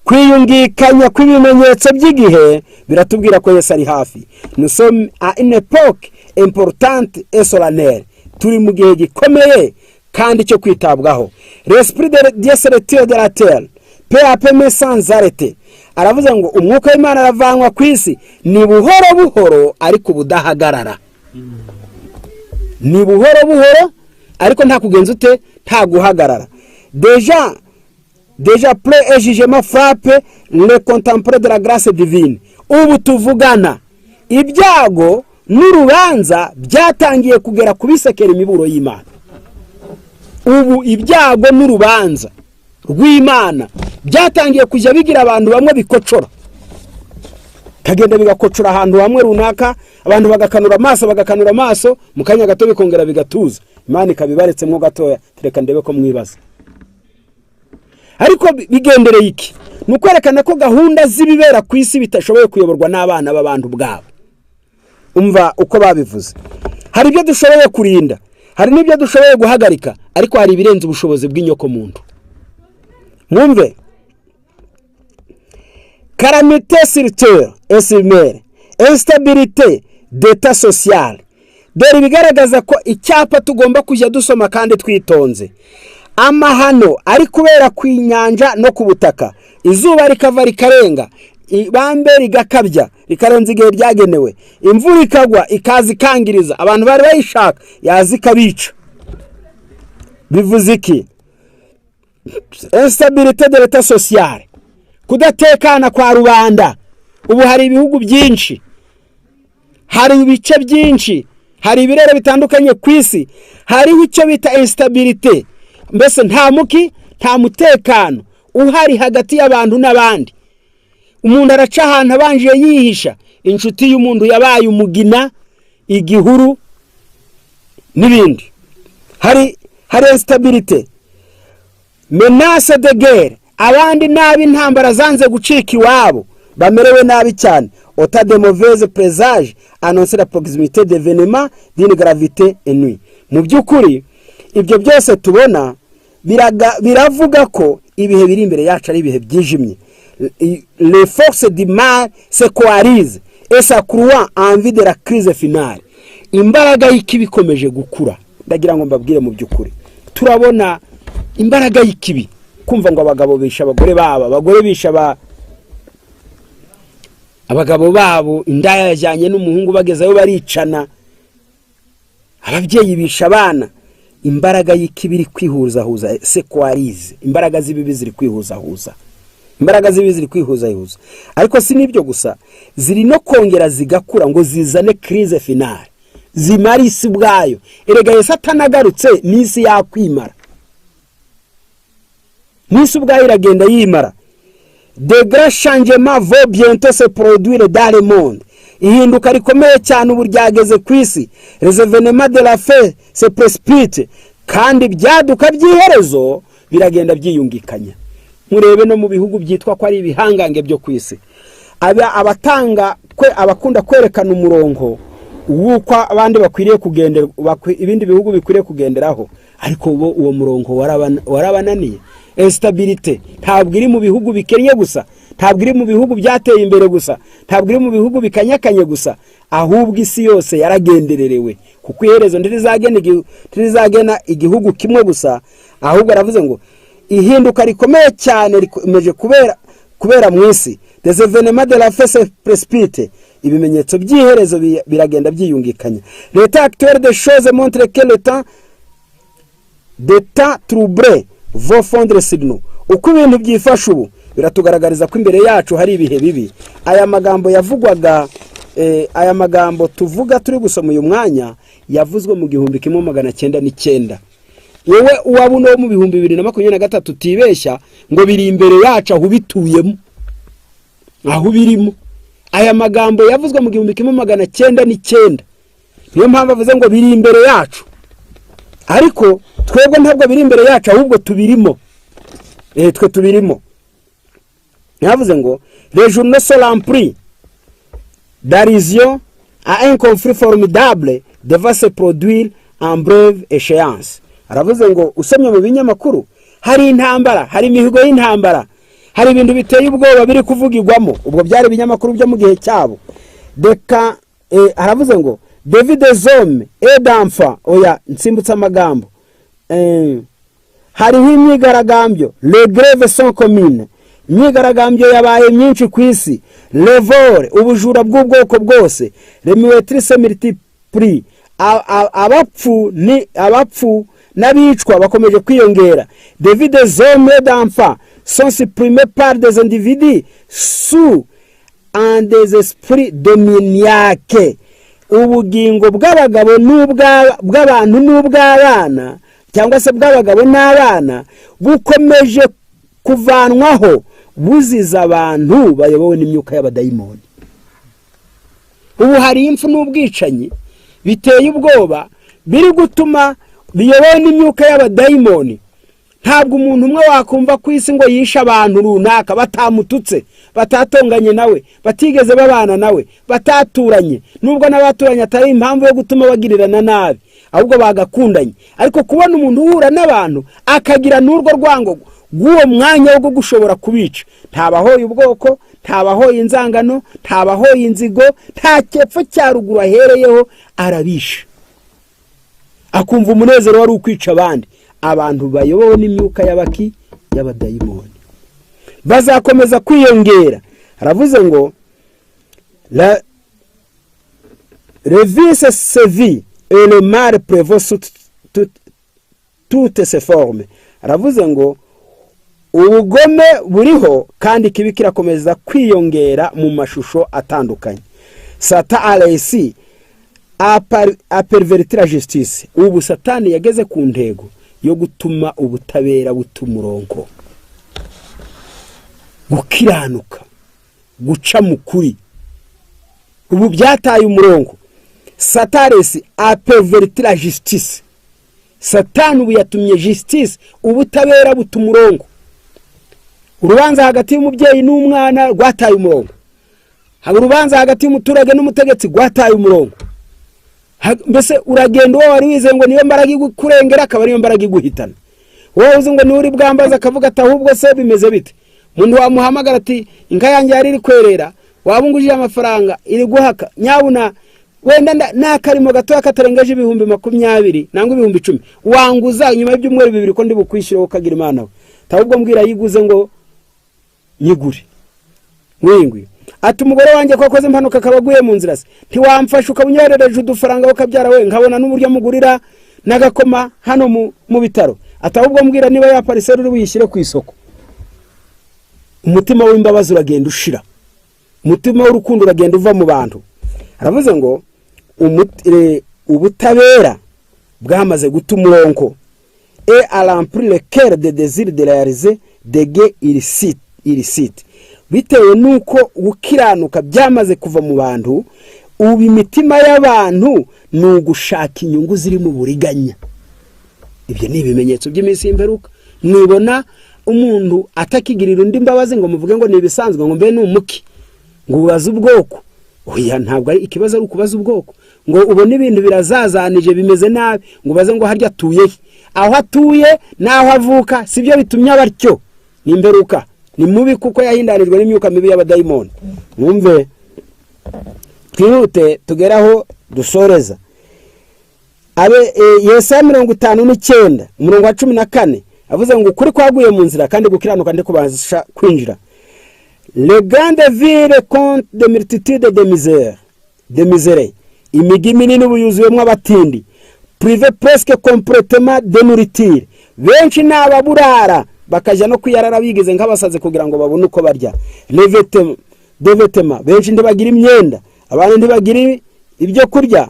Kwiyungikanya kw'ibimenyetso by'igihe biratubwira ko Yesu ari hafi. Nous sommes à une époque importante et solennelle. Turi mu gihe gikomeye kandi cyo kwitabwaho. L'esprit de Dieu se retire de la terre, peu à peu mais sans arrêter. Aravuze ngo umwuka w'Imana aravanwa ku isi ni buhoro buhoro ariko budahagarara. Ni buhoro buhoro ariko nta kugenza ute, nta guhagarara. Déjà près et jugement frappe le contemporain de la grâce divine. Ubu tuvugana ibyago n'urubanza byatangiye kugera kubisekera imiburo y'Imana. Ubu ibyago n'urubanza rw'Imana byatangiye kujya bigira abantu bamwe bikocora. Kagenda bigakocora ahantu hamwe runaka, abantu bagakanura amaso mu kanya gato bikongera bigatuza. Imana ikabibaretse mwo gatoya, tereka ndebe ko mwibaza. Ariko bigendereye iki? Nukwerekana ko gahunda z'ibibera ku isi bitashoboye kuyoborwa n'abana b'abantu bwabo. Umva uko babivuze. Hari ibyo dushoboye kurinda, hari n'ibyo dushoboye guhagarika, ariko hari ibirenze ubushobozi bw'inyoko muntu. Mwumve. Calamité sur terre et sur mer, instabilité d'état social. Dore bigaragaza ko icyapa tugomba kujya dusoma kandi twitonze. Amahano ari kubera ku inyanja no ku butaka. Izuba rikava rikarenga, ibambe rigakabya rikarenza igihe ryagenewe. Imvura ikagwa ikazi kangiriza, abantu bari bayishaka yazi kabica. Bivuze iki? Instabilité de l'état social, kudatekana kwa rubanda. Ubu hari ibihugu byinshi, hari ibice byinshi, hari ibirere bitandukanye ku isi, hari icyo bita instabilité. Mbese nta mutekano uhari hagati y'abantu n'abandi. Umuntu araca ahantu abanje yihisha, inshuti y'umuntu yabaye umugina, igihuru n'ibindi. Hari instabilité. Menace de guerre, abandi nabi ntambara zanze gucika iwabo bamerewe nabi cyane. Autant de mauvaises présages annonce la proximité d'événements d'une gravité inouïe. Mu by'ukuri ibyo byose tubona biravuga ko ibihe biri imbere yacu ari ibihe byijimye. Les forces du mal se coalisent et s'accroissent en vue de la crise finale. Imbaraga y'ikibi ikomeje gukura. Ndagira ngo mbabwire mu by'ukuri turabona imbaraga y'ikibi. Kumva ngo abagabo bisha abagore babo, abagore bisha abagabo babo, indaya yajyanye n'umuhungu bagezayo baricana, ababyeyi bisha abana. Imbaraga y'ikibiri kwihuzahuza se coalize. Imbaraga z'ibibi ziri kwihuzahuza. Imbaraga z'ibibi ziri kwihuzahuza. Ariko si nibyo gusa, ziri no kongera zigakura ngo zizane crise finale. Zimari isi bwayo. Erega Yesu atanagarutse n'isi yakwimara. N'isi ubwayo iragenda yimara. De grands changements vont bientôt se produire dans le monde. Ihinduka rikomeye cyane ubu ryageze ku isi. Les événements de la fin se précipitent, kandi byaduka by'iherezo biragenda byiyungikanya. Murebe no mu bihugu byitwa ko ari ibihangange byo ku isi. Abakunda kwerekana umurongo wuko abandi bakwiriye kugendera, ibindi bihugu bikwiriye kugenderaho, ariko uwo murongo warabananiye. instabilité ntabwo iri mu bihugu bikennye gusa, ntabwo iri mu bihugu byateye imbere gusa, ntabwo iri mu bihugu bikanyakanye gusa, ahubwo isi yose yaragendererewe, kuko iherezo ntirizagena igihugu kimwe gusa, ahubwo aravuze ngo ihinduka rikomeye cyane rikomeje kubera mu isi. Des événements de la fin se précipitent, ibimenyetso by'iherezo biragenda byiyungikanya. L'état actuel des choses montre que le temps de temps troublé vont fondre sur nous. Uko ibintu byifasha ubu biratugaragariza ko imbere yacu hari ibihe bibi. Aya magambo yavugwaga aya magambo tuvuga turi gusoma uyu mwanya yavuzwe mu 1909. Wewe uwabuno mu 2023 tibeshya ngo biri imbere yacu aho bituyemo, aho birimo. Aya magambo yavuzwe mu 1909. Niyo mpamvu avuze ngo biri imbere yacu, ariko twebwe ntabwo biri imbere yacu ahubwo tubirimo. Twe tubirimo. Yavuze ngo les journaux sont remplis d'allusions à un conflit formidable devant se produire en brève échéance. Aravuze ngo usomye mu binyamakuru hari intambara, hari imihigo y'intambara, hari ibintu biteye ubwoba biri kuvugirwamo. Ubwo byari ibinyamakuru byo mu gihe cyabo. Deka aravuze ngo David des hommes et d'enfants, oya nsimbutsa amagambo. Hari imyigaragambyo, les grèves sont communes. Imyigaragambyo yabaye myinshi ku isi. Le vol, ubujura bw'ubwoko bwose. Les meurtres multiplient. Abapfu n'abicwa bakomeje kwiyongera. David des hommes et d'enfants sont supprimés par des individus sous un des esprits dominiaques. Ubugingo bw'abagabo bw'abantu n'ubw'abana cyangwa se bw'abagabo n'abana bukomeje kuvanwaho buziza abantu bayobowe n'imyuka y'abadayimoni. Ubu hari impfu n'ubwicanyi biteye ubwoba biri gutuma biyobowe n'imyuka y'abadayimoni. Ntabwo umuntu umwe wakumva ku isi ngo yisha abantu runaka batamututse, batatonganye nawe, batigeze babana nawe, bataturanye, nubwo n'abaturanye atari impamvu yo gutuma bagirirana nabi, ahubwo bagakundanye. Ariko kubona umuntu uhura n'abantu akagira n'urwo rwango guwo mwanya wo gushobora kubica, ntabahoye ubwoko, ntabahoye inzangano, ntabahoye inzigo, nta cyepfo cya ruguru ahereyeho arabisha, akumva umunezero wari ukwica abandi. Abantu bayobowe n'imyuka y'abadayimoni bazakomeza kwiyongera. Aravuze ngo la revis se vit et le mal prévaut sous toutes ses formes. Aravuze ngo ubugome buriho kandi kibi kirakomeza kwiyongera mu mashusho atandukanye. Satan a réussi à pervertir la justice. Ubu Satani yageze ku ntego yo gutuma ubutabera butumurongo, gukiranuka, guca mukuri. Ubu byataye umurongo. Sataresi a pervertir la justice. Satani ubu yatumye justice, ubutabera butumurongo. Urubanza hagati y'umubyeyi n'umwana rwataye umurongo. Urubanza hagati y'umuturage n'umutegetsi rwataye umurongo. Mbese uragenda wowe wari wize ngo niyo mbaraga igukurengera akaba ariyo mbaraga iguhitana. Wowe uzi ngo niuri bwambaza akavuga ati ahubwo se bimeze bite. Umuntu wamuhamagara ati inka yanjye yari iri kwerera, wabunguje amafaranga iri guhaka, nyabuna wenda nakarimo gato katarengeje 20,000 nangwa 10,000, wanguza nyuma y'ibyumweru 2 ko ndi bukwishyira ukagira Imana we. Tahubwo mbwira yiguze ngo nyigure. Mwingwi ati umugore wanjye ko akoze impanuka kabaguye mu nzira se, ntiwamfasha ukabunyerereje udufaranga ukabyara we, nkabona n'uburyo mugurira nagakoma hano mu bitaro. Atahubwo mbwira niba ya pariseri uri buyishyire ku isoko. Umutima w'imbabazi uragenda ushira, umutima w'urukundo uragenda uva mu bantu. Aravuze ngo ubutabera bwamaze guta umurongo et à remplir le cœur de désir de réaliser des gains illicites. Bitewe nuko gukiranuka byamaze kuva mu bantu, ubu imitima y'abantu nugushaka inyungu ziri mu buriganya. Ibyo ni ibimenyetso by'iminsi y'imperuka. Nibona umuntu atakigirira undi mbabazi ngo muvuge ngo nibisanzwe ngo mbe n'umuki, ngo ubaza ubwoko, oya ntabwo ari ikibazo ari ukubaza ubwoko ngo ubone ibintu birazazanije bimeze nabi ngo baze ngo harya atuye aho atuye naho avuka sibyo bitumye abartyo nimberuka ni mubi kuko yahindanijwe n'imyuka mibi y'abadayimoni mwumve twihute tugeraho dusoreza abe Yesaya 59 umurongo wa 14 avuze ngo ukuri kwaguye mu nzira kandi gukiranuka ndi kubasha kwinjira. Le grande ville compte de multitude de misère imigi minini ubuyuzuyemo abatindi privé presque complètement de nourriture benshi n'ababurara bakaja no kwiyarara bigize nk'abasaze kugira ngo babone uko barya. Les vêtements benshi ndibagira imyenda abantu ndibagira ibyo kurya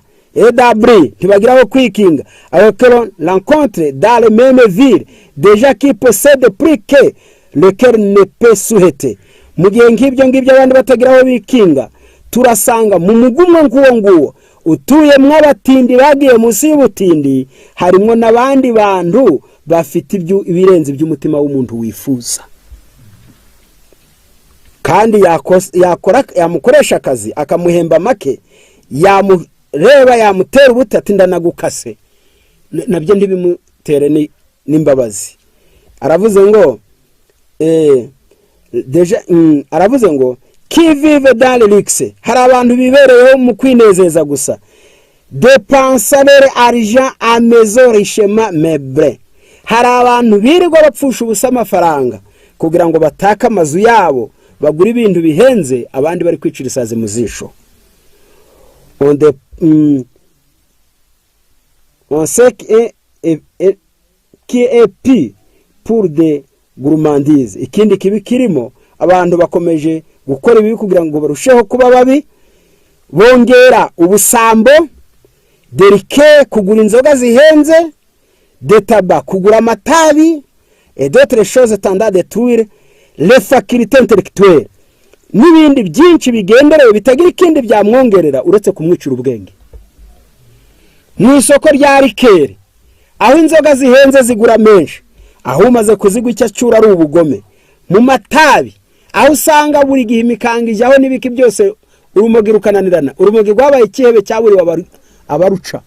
d'abri ntibagira aho kwikinga. Alors que l'on rencontre dans les mêmes villes des gens qui possèdent plus que le cœur ne peut souhaiter. Mu gihe nk'ibyo ngibyo abandi batagira aho bikinga turasanga mu mugumwe nguwo utuye mwabatindi bagiye munsi y'ubutindi harimo nabandi bantu bafite ibirenze by'umutima w'umuntu wifuza kandi yamukoresha akazi akamuhemba make yamureba yamutera ubutati ndanagukase nabyo ndibimutere n'imbabazi. Aravuze ngo aravuze ngo qui vive dans le luxe hari abantu bibereyeho mu kwinezeza gusa dépenser leur argent à maison richement meublé hari abantu birirwa bapfusha ubusa amafaranga kugira ngo bataka amazu yabo bagura ibintu bihenze abandi bari kwicira isazi mu zisho. On sait qui est pi pour des gourmandises ikindi kibi kirimo abantu bakomeje gukora ibi kugira ngo barusheho kuba babi bongera ubusambo derike kugura inzoga zihenze de tabac kugura amatabi et d'autres choses tendant à détruire les facultés intellectuelles n'ibindi byinshi bigenderewe bitagira ikindi byamwongerera uretse kumwicira ubwenge. Mu isoko rya rikeri aho inzoga zihenze zigura menshi aho umaze kuzigwa icyacyura ari ubugome. Mu matabi aho usanga buri gihe imikangije aho nibiki byose urumogi rukananirana urumogi rwabaye ikihebe cyaburi abaruca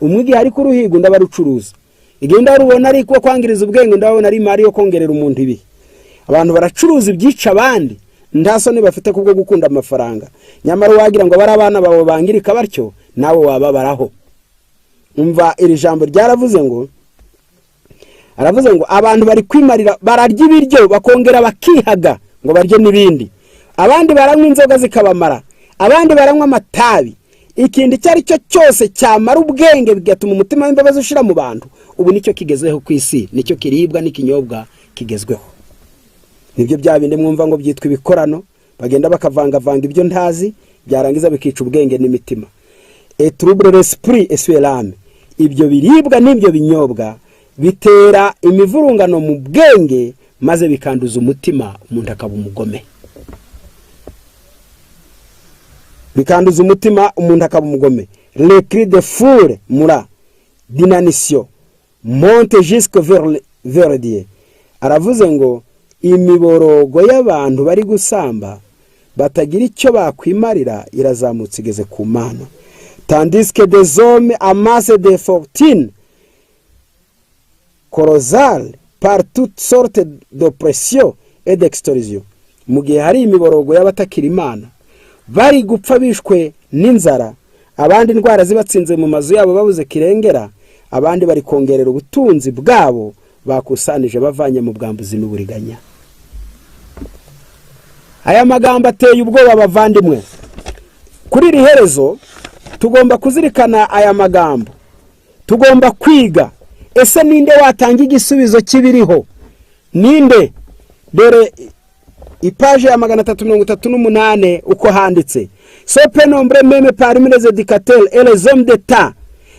umwigi hari ku ruhigo ndabarucuruza igenda rubona ari ko kwangiriza ubwenge ndabona ari mari yo kongerera umuntu ibi. Abantu baracuruza ibyica abandi ndasone bafite kubwo gukunda amafaranga nyamara wagira ngo bari abana babo bangirika batyo nawe wababaraho. Umva iri jambo ryaravuze ngo aravuze ngo abantu bari kwimarira bararya ibiryo bakongera bakihaga ngo barye nibindi abandi baranywa inzoga zikabamara abandi baranywa amatabi ikindi cyari cyo cyose cyamara ubwenge bigatuma umutima w'imbabazi ushira mu bantu ubu nicyo kigezeho ku isi nicyo kiribwa n'ikinyobwa kigezweho. Nibyo byabinde mwumva ngo byitwa ibikorano bagenda bakavanga ibyo ntazi byarangiza bikica ubwenge n'imitima. Et trouble l'esprit et sur l'âme ibyo biribwa n'ibyo binyobwa bitera imivurungano mu bwenge maze bikanduza umutima umuntu akaba umugome. Bikanduza umutima umuntu akaba umugome. Le cri de foule mura d'inanition monte jusque vers Dieu. Aravuze ngo imiborogo y'abantu bari gusamba batagira icyo bakwimarira irazamutse igeze ku Mana. Tandis que des hommes amassent des fortunes colossales par toutes sortes d'oppressions et d'extorsions. Mu gihe hari imiborogo y'abatakira Imana bari gupfa bishwe n'inzara abandi indwara zibatsinze mu mazu yabo babuze kirengera abandi bari kongerera ubutunzi bwabo bakusanije bavanye mu bwambuzi n'uburiganya. Aya magambo ateye ubwoba bavandimwe. Kuri iri herezo tugomba kuzirikana aya magambo tugomba kwiga ese ninde watanga igisubizo kibiriho ninde. Dore ipaje ya 338 uko handitse ce peu nombre même parmi les éducateurs et les hommes d'état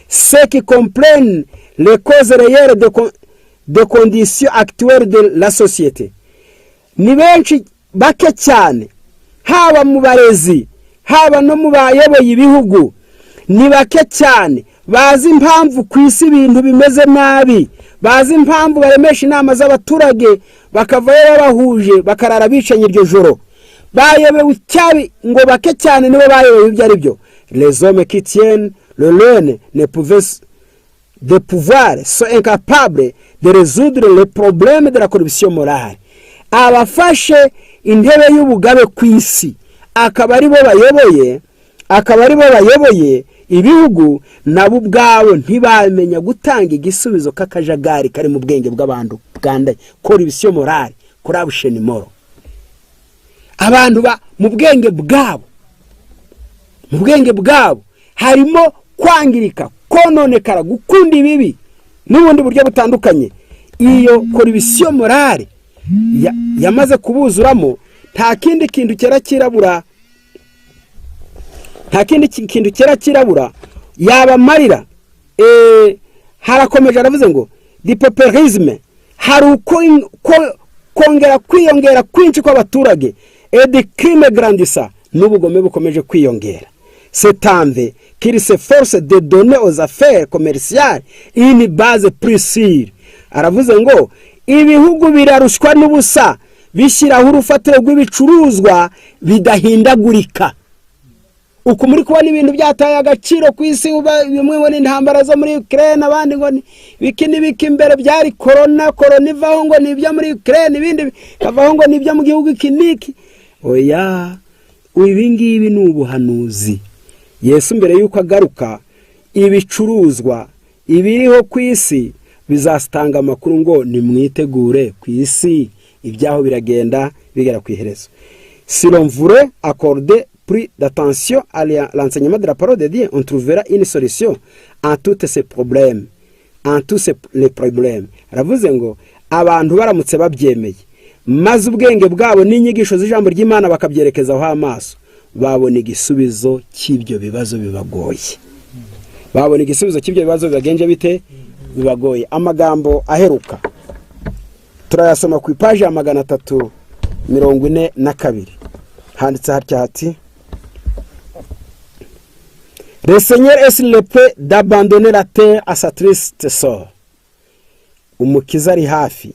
ceux qui comprennent les causes réelles de conditions actuelles de la société. Ni benshi bake cyane haba mu barezi haba no mu bayoboye ibihugu ni bake cyane bazi impamvu ku isi ibintu bimeze nabi bazi impamvu baremesha inama z'abaturage bakavayo babahuje bakarara bicanye iryo joro bayobewe icyabi ngo bake cyane nibo bayobewe ibyo ari byo. Les hommes qui tiennent le leune ne pouvaient de pouvoir sont incapables de résoudre les problèmes de la corruption morale. Abafashe intebe y'ubugabe ku isi akaba ari bo bayoboye ibihugu nabo ubwabo ntibamenya gutanga igisubizo k'akajagari kari mu bwenge bw'abantu bwandaye, corruption morale, corruption moral. Abantu mu bwenge bwabo harimo kwangirika, kononekara, gukunda ibibi n'ubundi buryo butandukanye. Iyo corruption morale yamaze kubuzuramo, nta kindi kintu kirabura yabamarira. Harakomeje aravuze ngo dipeuperisme, hari kongera kwiyongera kwinshi kw'abaturage, et de crime grandissant, n'ubugome bukomeje kwiyongera. C'est envers qu'il se force de donner aux affaires commerciales une base plus sûre. Aravuze ngo ibihugu birarushwa n'ubusa bishyiraho urufatiro rw'ibicuruzwa bidahindagurika. Uko muri kubona ibintu byataye agaciro ku isi, bimwe ngo n'intambara zo muri Ukraine, abandi ngo biki imbere byari corona ivaho ngo nibyo muri Ukraine, ibindi kavaho ngo nibyo mu gihugu kiniki. Oya, ibi ngibi ni ubuhanuzi. Yesu mbere yuko agaruka, ibicuruzwa ibiriho ku isi bizastanga amakuru ngo nimwitegure ku isi ibyaho biragenda bigera ku iherezo. Si l'on voulait accorder plus d'attention à l'enseignement de la parole de Dieu, on trouvera une solution en tous ces problèmes, les problèmes. Aravuze ngo abantu baramutse babyemeye, maze ubwenge bwabo n'inyigisho z'ijambo ry'Imana bakabyerekezaho amaso, babona igisubizo cy'ibyo bibazo bibagoye. Bibagenje bite bibagoye. Amagambo aheruka turayasoma ku ipaji ya 342. Handitse hatya hati: Le Seigneur est sur le point d'abandonner la terre à sa triste sort. Umukiza ari hafi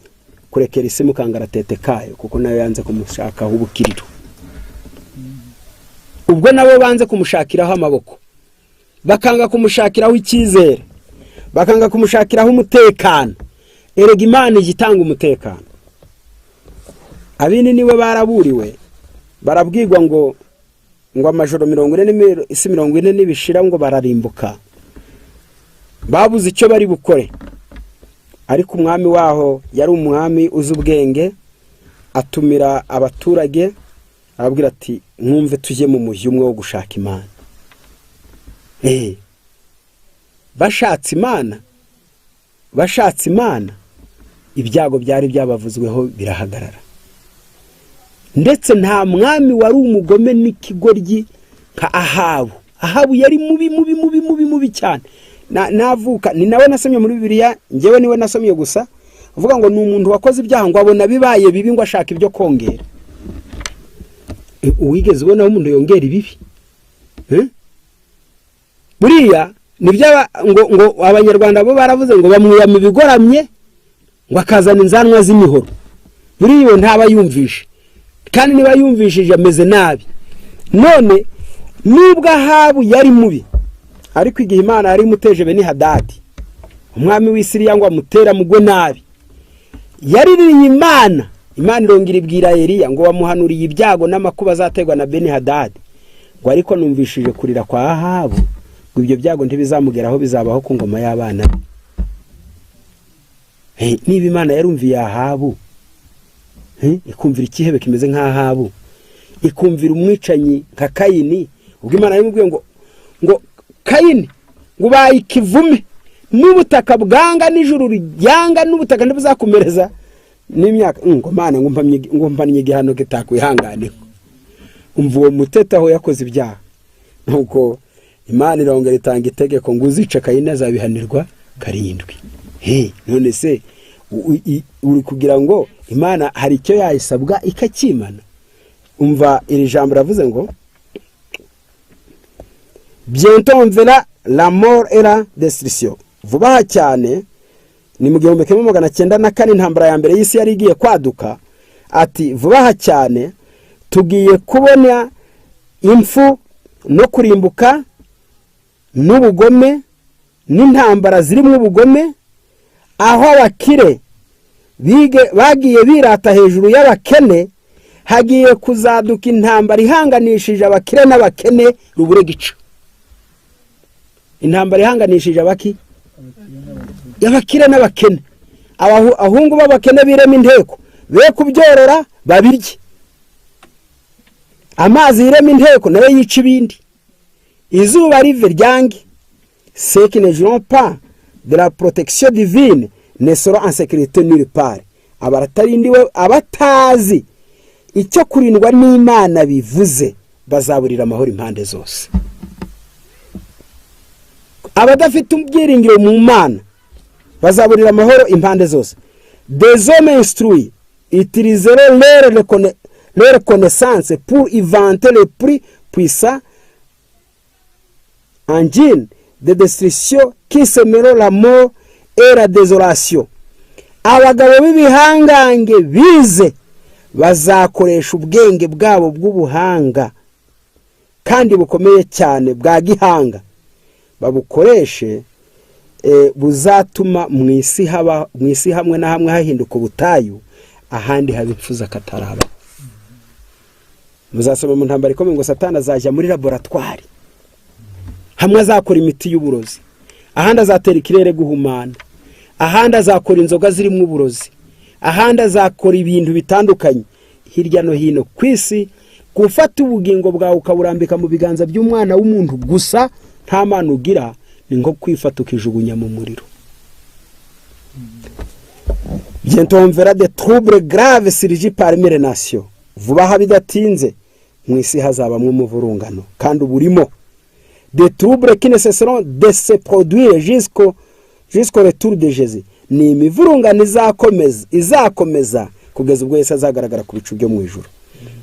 kurekera isi mu kangaratete kayo, kuko nayo yanze kumushakaho ubukiriro. Ubwo nabo banze kumushakiraho amaboko, bakanga kumushakiraho icyizere, bakanga kumushakiraho umutekano. Erega Imana igitanga umutekano. Abini niwe baraburiwe, barabwirwa ngo amajoro 40 isi 40 nibishira ngo bararimbuka, babuze icyo bari bukore. Ariko umwami waho yari umwami uzi ubwenge, atumira abaturage arabwira ati mwumve tujye mu mujyi umwe wo gushaka Imana. Bashatse Imana, ibyago byari byabavuzweho birahagarara. Ndetse nta mwami wari umugome n'ikigoryi nka Ahabu. Ahabu yari mubi cyane. Navuka ni nawe nasomye muri Bibiliya, ngewe niwe nasomye gusa, uvuga ngo ni umuntu wakoze ibyaha ngo abona bibaye bibi ngo ashaka ibyo kongera. Uwigeze ubona umuntu yongera ibibi? Buriya nibyo ngo abanyarwanda bo baravuze ngo bamwiyama ibigoramye ngo akazana inzanwa z'imihoro. Buriya ntaba yumvishe, kandi niba yumvishije ameze nabi. None nubwo Ahabu yari mubi, ariko igihe Imana yari muteje Benihadadi, umwami w'Isiriya, ngo amutera mugwe nabi, yaririye Imana irongera ibwira Eliya ngo bamuhanuriye ibyago n'amakuba azategwa na Benihadadi, ngo ariko numvishije kurira kwa Ahabu ngo ibyo byago ntibizamugeraho, bizabaho ku ngoma y'abana be. Niba Imana yarumviye Ahabu, ikumvira ikihebe kimeze nka Ahabu, ikumvira umwicanyi nka Kayini, ubwo Imana yamubwiye ngo Kayini ngo bayikivume n'ubutaka bwanga n'ijuru ryanga n'ubutaka ntibuzakumereza n'imyaka. Ngo Mana ngo mpanye igihano kitakwihanganeho. Umva uwo muteta aho yakoze ibyaha, nuko Imana irongera itanga itegeko ngo uzica Kayini azabihanirwa 7. None se uri kugira ngo Imana hari icyo yayisabwa ikakimana? Umva iri jambo ravuze ngo bientôt on verra la mort et la destruction. Vuba cyane ni mu 1904 intambara ya mbere y'isi yari igiye kwaduka. Ati vuba cyane tugiye kubona impfu no kurimbuka n'ubugome n'intambara zirimo ubugome, aho abakire bagiye birata hejuru y'abakene, hagiye kuzaduka intambara ihanganishije abakire n'abakene rubure gica. Intambara ihanganishije abaki y'abakire n'abakene, abahungu b'abakene birema inteko be kubyorora babirye, amazi yirema inteko nayo yica ibindi, izuba rive ryange. Ceux qui ne joueront pas de la protection divine ne seront en sécurité nulle part. Abatarindiwe, abatazi icyo kurindwa n'Imana bivuze bazaburira amahoro impande zose. Abadafite ubyiringiro mu Mana bazaburira amahoro impande zose. Des hommes instruits utiliseront leur connaissance pour inventer les plus puissants engines de destruction qui sèmeront la mort et la désolation. Abagabo b'ibihangange bize bazakoresha ubwenge bwabo bw'ubuhanga kandi bukomeye cyane bwa gihanga, babukoreshe buzatuma mu isi hamwe na hamwe hahinduka ubutayu, ahandi haba impfuza kataraba. Muzasoma mu ntambara ikomeye ngo Satani azajya muri laboratoire, hamwe azakora imiti y'uburozi, ahandi azatera ikirere guhumana, ahandi azakora inzoga zirimo uburozi, ahandi azakora ibintu bitandukanye hirya no hino ku isi. Gufata ubugingo bwawe ukaburambika mu biganza by'umwana w'umuntu gusa nta mana ugira, ni nko kwifata ukijugunya mu muriro. Bientôt on verra des troubles graves surgir parmi les nations. Vuba aha bidatinze mu isi hazabamwe umuvurungano kandi uburimo. Des troubles qui ne cesseront de se produire jusqu'au retour de Jésus. Ni imivurungano izakomeza kugeza ubwo Yesu azagaragara ku bicu byo mu ijuru.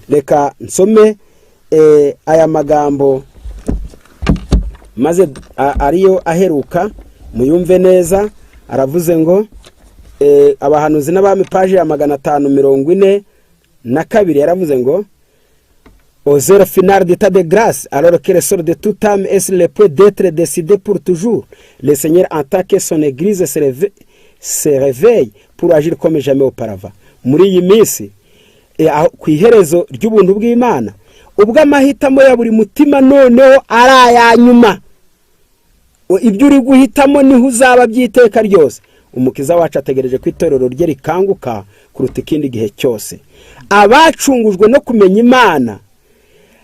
Reka nsome aya magambo maze ariyo aheruka muyumve neza. Aravuze ngo abahanuzi n'abami page ya 542 yaravuze ngo aux heures finales d'état de grâce, alors que le sort de toute âme est le point d'être décidé pour toujours, le Seigneur entend que son église se réveille pour agir comme jamais auparavant. Muri iyi minsi ku iherezo ry'ubuntu bw'Imana, ubwo amahitamo ya buri mutima noneho arayanyuma, ibyo uri guhitamo niho uzaba byiteka ryose. Umukiza wacu ategereje ko itorero rye rikanguka kuruta ikindi gihe cyose. Abacungujwe no kumenya Imana,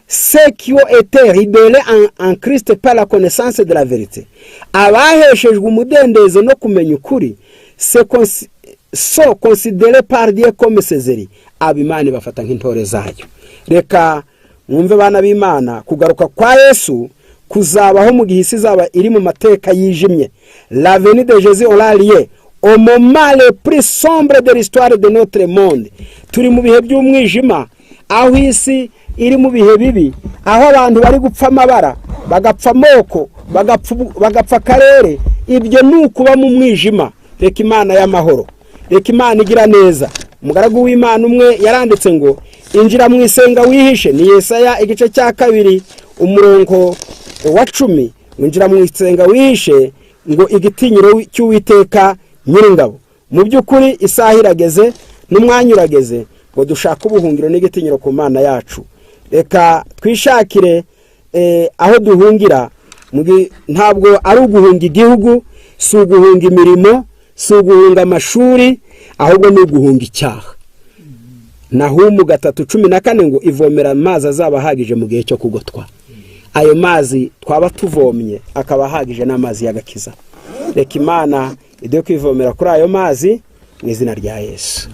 ceux qui ont été libérés en Christ par la connaissance de la vérité, abaheshejwe umudendezo no kumenya ukuri, sont considérés par Dieu comme ses héritiers. Abimana bafata nk'intore zayo. Reka mwumve bana b'Imana, kugaruka kwa Yesu kuzabaho mu gihe isi zaba iri mu mateka yijimye. La venue de Jésus aura lieu au moment le plus sombre de l'histoire de notre monde. Turi mu bihe by'umwijima, aho isi iri mu bihe bibi, aho abantu bari gupfa amabara, bagapfa amoko, bagapfa karere. Ibyo ni ukuba mu mwijima. Reka Imana y'amahoro, reka Imana igira neza. Umugaragu w'Imana umwe yaranditse ngo injira mu isenga wihishe. Ni Yesaya igice cya 2 umurongo wa 10. Injira mu isenga wihishe ngo igitinyiro cy'Uwiteka Nyiringabo. Mu by'ukuri isaha irageze n'umwanya urageze ngo dushaka ubuhungiro n'igitinyiro ku Mana yacu. Reka twishakire aho duhungira. Ntabwo ari uguhunga igihugu, si uguhunga imirimo, si uguhunga amashuri, ahubwo ni uguhunga icyaha. Nahumu 3:14 ngo ivomera amazi azaba ahagije mu gihe cyo kugotwa. Ayo mazi twaba tuvomye akaba ahagije n'amazi y'agakiza. Reka Imana iduhe kwivomera kuri ayo mazi mu izina rya Yesu.